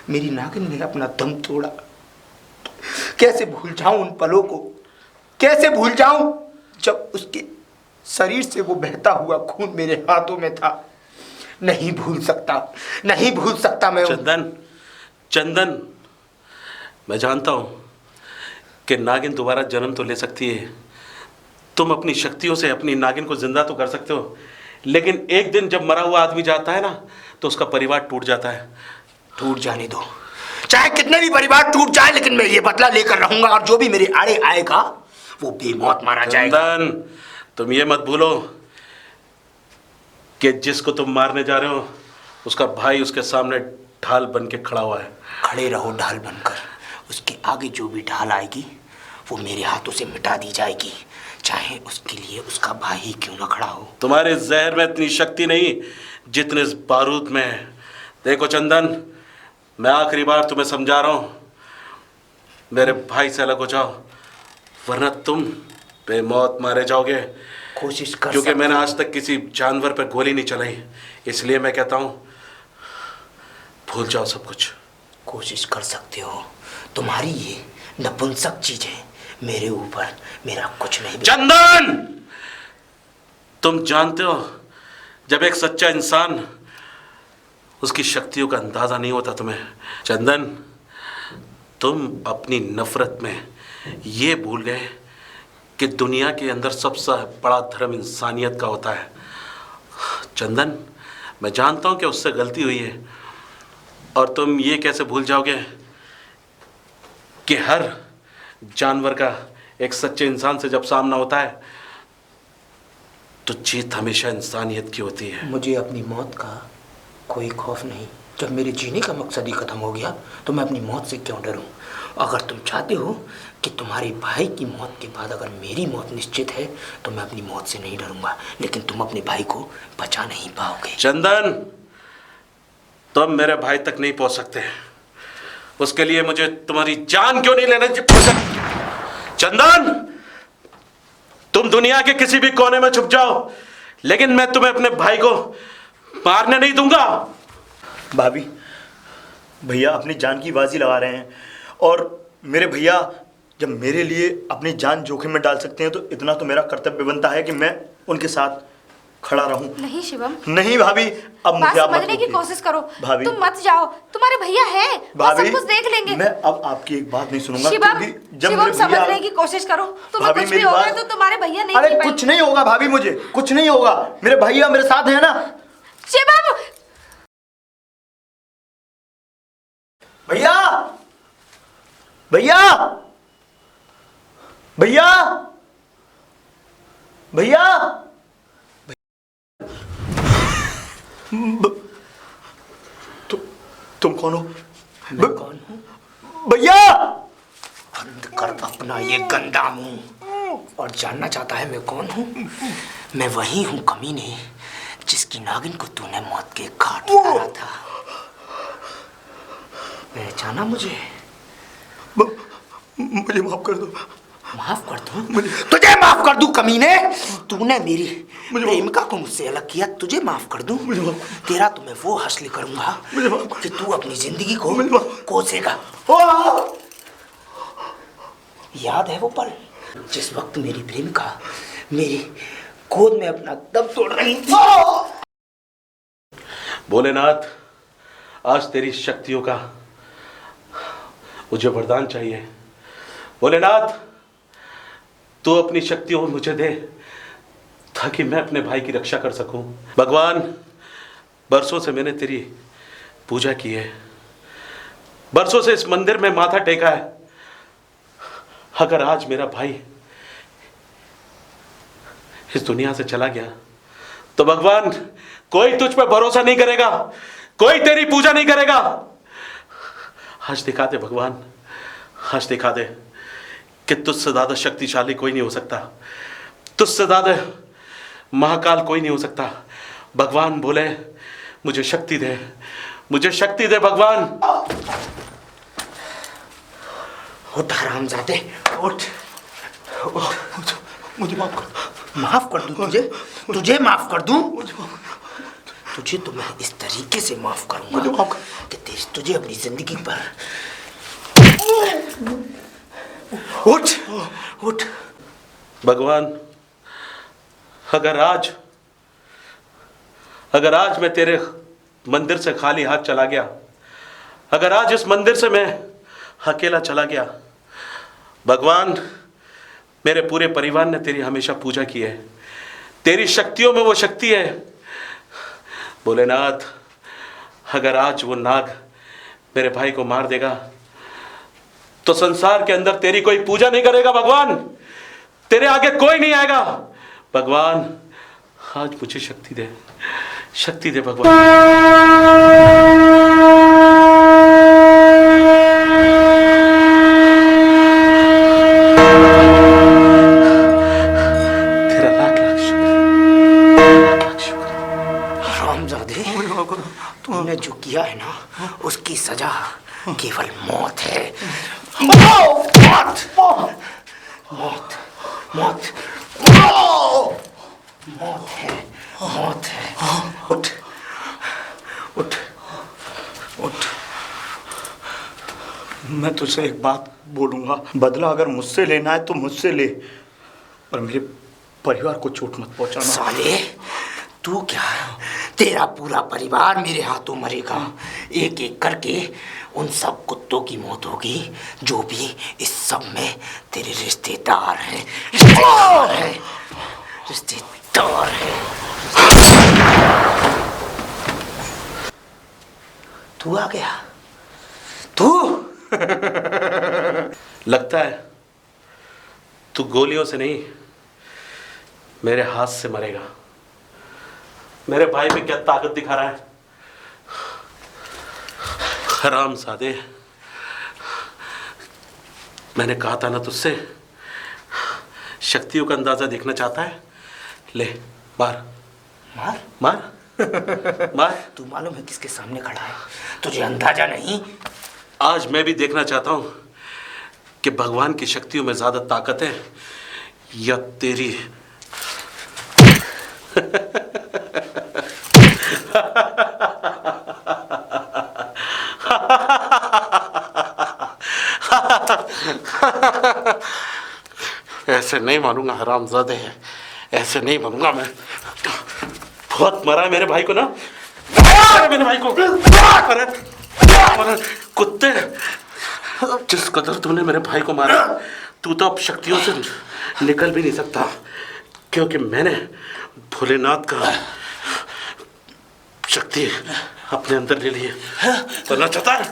मेरी नागिन ने अपना दम तोड़ा। कैसे भूल जाऊं उन पलों को, कैसे भूल जाऊं जब उसके शरीर से वो बहता हुआ खून मेरे हाथों में था। नहीं भूल सकता, नहीं भूल सकता मैं। चंदन, चंदन, मैं जानता हूं कि नागिन दोबारा जन्म तो ले सकती है। तुम अपनी शक्तियों से अपनी नागिन को जिंदा तो कर सकते हो, लेकिन एक दिन जब मरा हुआ आदमी जाता है ना, तो उसका परिवार टूट जाता है। टूट जाने दो, चाहे कितने भी परिवार टूट जाए, लेकिन मैं ये बदला लेकर रहूंगा, और जो भी मेरे आड़े आएगा वो बेमौत मारा जाएगा। चंदन, तुम ये मत भूलो कि जिसको तुम मारने जा रहे हो, उसका भाई उसके सामने ढाल बन के खड़ा हुआ है। खड़े रहो ढाल बनकर, उसके आगे जो भी ढाल आएगी वो मेरे हाथों से मिटा दी जाएगी, चाहे उसके लिए उसका भाई ही क्यों ना खड़ा हो। तुम्हारे जहर में इतनी शक्ति नहीं जितने इस बारूद में है। देखो चंदन, मैं आखिरी बार तुम्हें समझा रहा हूं, मेरे भाई से अलग हो जाओ, वरना तुम बेमौत मारे जाओगे। कोशिश कर, क्योंकि मैंने आज तक किसी जानवर पर गोली नहीं चलाई, इसलिए मैं कहता हूं भूल जाओ सब कुछ। कोशिश कर सकते हो, तुम्हारी ये नपुंसक चीजें मेरे ऊपर मेरा कुछ नहीं। चंदन, तुम जानते हो जब एक सच्चा इंसान उसकी शक्तियों का अंदाज़ा नहीं होता तुम्हें। चंदन, तुम अपनी नफरत में ये भूल गए कि दुनिया के अंदर सबसे बड़ा धर्म इंसानियत का होता है। चंदन, मैं जानता हूँ कि उससे गलती हुई है, और तुम ये कैसे भूल जाओगे कि हर जानवर का एक सच्चे इंसान से जब सामना होता है तो जीत हमेशा इंसानियत की होती है। मुझे अपनी मौत का कोई खौफ नहीं। जब मेरे जीने का मकसद ही खत्म हो गया तो मैं अपनी मौत से क्यों डरूं? अगर तुम चाहते हो कि तुम्हारे भाई की मौत के बाद अगर मेरी मौत निश्चित है तो मैं अपनी मौत से नहीं डरूंगा, लेकिन तुम अपने भाई को बचा नहीं पाओगे। चंदन, तुम मेरे भाई तक नहीं पहुंच सकते। उसके लिए मुझे तुम्हारी जान क्यों नहीं लेना? चंदन, तुम दुनिया के किसी भी कोने में छुप जाओ, लेकिन मैं तुम्हें अपने भाई को मारने नहीं दूंगा। भाभी, भैया अपनी जान की बाजी लगा रहे हैं, और मेरे भैया जब मेरे लिए अपनी जान जोखिम में डाल सकते हैं तो इतना तो मेरा कर्तव्य बनता है कि मैं उनके साथ खड़ा रहूं। नहीं शिवम, नहीं भाभी, अब बात मुझे आप मत समझने की रोकिए। कोशिश करो। भाभी, तुम मत जाओ, तुम्हारे भैया हैं, वो भाभी, सब कुछ देख लेंगे। मैं अब आपकी एक बात नहीं सुनूंगा। शिवम, क्योंकि जब शिवम मेरे भैया- समझने की कोशिश करो। तुम्हें भाभी, कुछ भी मेरी होगा बात- तो तुम्हारे भैया नहीं अरे जी कुछ पाएंगे। नहीं होगा भाभी, मुझे कुछ नहीं होगा। मेरे भैया मेरे साथ है ना। शिवम, भैया, भैया, भैया, भैया, तुम कौन हो? मैं कौन हूँ? भैया, बंद कर अपना ये गंदा मुंह। और जानना चाहता है मैं कौन हूँ? मैं वही हूँ कमीने जिसकी नागिन को तूने मौत के घाट उतारा था। पहचाना मुझे? मुझे माफ कर दो। माफ कर दूं? तुझे माफ कर दूं कमीने? तूने मेरी प्रेमिका को मुझसे अलग किया, तुझे माफ कर दूं? तेरा तो मैं वो हासिल करूंगा कि तू अपनी जिंदगी को कोसेगा। याद है वो पल जिस वक्त मेरी प्रेमिका मेरी गोद में अपना दम तोड़ रही थी? भोलेनाथ, आज तेरी शक्तियों का मुझे वरदान चाहिए। भोलेनाथ, तू अपनी शक्तियों को मुझे दे ताकि मैं अपने भाई की रक्षा कर सकूं। भगवान, बरसों से मैंने तेरी पूजा की है, बरसों से इस मंदिर में माथा टेका है। अगर आज मेरा भाई इस दुनिया से चला गया तो भगवान, कोई तुझ पर भरोसा नहीं करेगा, कोई तेरी पूजा नहीं करेगा। आज दिखा दे भगवान, आज दिखा दे कि तुझसे ज्यादा शक्तिशाली कोई नहीं हो सकता, तुझसे ज्यादा महाकाल कोई नहीं हो सकता। भगवान बोले, मुझे शक्ति दे, मुझे शक्ति दे भगवान। उठ हरामजादे, उठ उठ। मुझे माफ कर। माफ कर दूं तुझे? तुझे माफ कर दूं? तुझे तो मैं इस तरीके से माफ करूंगा कि तुझे अपनी जिंदगी पर उठ उठ। भगवान, अगर आज मैं तेरे मंदिर से खाली हाथ चला गया, अगर आज इस मंदिर से मैं अकेला चला गया, भगवान, मेरे पूरे परिवार ने तेरी हमेशा पूजा की है, तेरी शक्तियों में वो शक्ति है। भोलेनाथ, अगर आज वो नाग मेरे भाई को मार देगा तो संसार के अंदर तेरी कोई पूजा नहीं करेगा भगवान, तेरे आगे कोई नहीं आएगा। भगवान, आज मुझे शक्ति दे, शक्ति दे भगवान। तेरा लाख लाख शुक्र, लाख शुक्र। हरामजादे, तूने जो किया है ना उसकी सजा केवल मौत है। मौत मौत मौत मौत मौत है, मौत है। उठ उठ उठ। मैं तुझसे एक बात बोलूंगा, बदला अगर मुझसे लेना है तो मुझसे ले, पर मेरे परिवार को चोट मत पहुंचाना। साले, तू क्या तेरा पूरा परिवार मेरे हाथों मरेगा। एक एक करके उन सब कुत्तों की मौत होगी जो भी इस सब में तेरे रिश्तेदार हैं। रिश्तेदार है। तू आ गया। तू लगता है तू गोलियों से नहीं, मेरे हाथ से मरेगा। मेरे भाई पे क्या ताकत दिखा रहा है? हरामजादे, मैंने कहा था ना तुझसे, शक्तियों का अंदाजा देखना चाहता है? ले मार मार मार मार। तू मालूम है किसके सामने खड़ा है? तुझे अंदाजा नहीं? आज मैं भी देखना चाहता हूं कि भगवान की शक्तियों में ज्यादा ताकत है या तेरी। ऐसे नहीं मानूंगा हरामजादे, ऐसे नहीं मानूंगा मैं। बहुत मरा है मेरे भाई को ना, मेरे भाई को। अरे कुत्ते, जिस कदर तूने मेरे भाई को मारा, तू तो अब शक्तियों से निकल भी नहीं सकता, क्योंकि मैंने भोलेनाथ का शक्ति अपने अंदर ले ली है। करना चाहता है?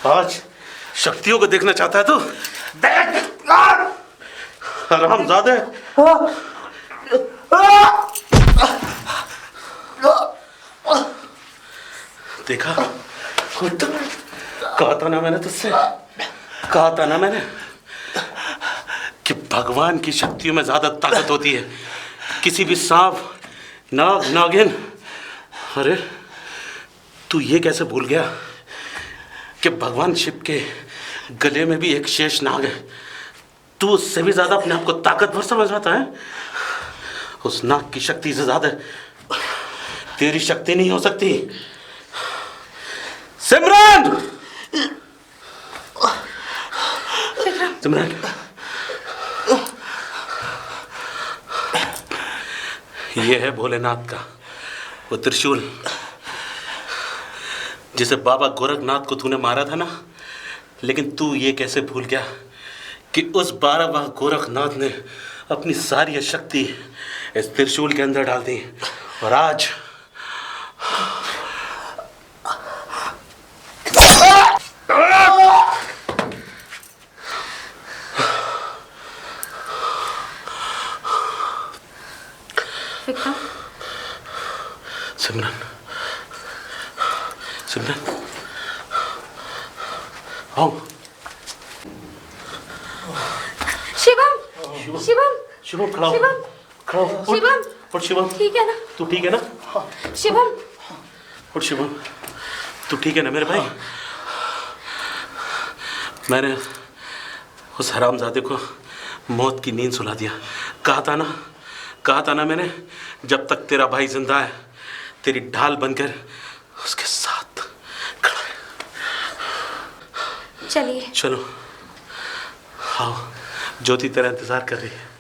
आज शक्तियों को देखना चाहता है तू? हरामजादे। देखा, कहा था ना मैंने तुझसे, कहा था ना मैंने कि भगवान की शक्तियों में ज्यादा ताकत होती है। किसी भी सांप, नाग, नागिन। अरे तू ये कैसे भूल गया कि भगवान शिव के गले में भी एक शेष नाग है? तू उससे भी ज्यादा अपने आप को ताकतवर समझता है? उस नाग की शक्ति से ज्यादा तेरी शक्ति नहीं हो सकती। सिमरन! सिमरन, ये है भोलेनाथ का वो त्रिशूल, जिसे बाबा गोरखनाथ को तूने मारा था ना। लेकिन तू ये कैसे भूल गया कि उस 12 गोरखनाथ ने अपनी सारी शक्ति इस त्रिशूल के अंदर डाल दी, और आज सिमरन, सिमरन आओ। शिवम, शिवम, शिवम खड़ा हो, शिवम, खड़ा हो। शिवम, उठ शिवम, ठीक है ना? तू ठीक है ना? शिवम, उठ शिवम, तू ठीक है ना मेरे भाई? मैंने उस हरामजादे को मौत की नींद सुला दिया। कहा था ना मैंने, जब तक तेरा भाई जिंदा है तेरी ढाल बनकर उसके साथ खड़ा है। चलिए चलो आओ, ज्योति तेरा इंतजार कर रही है।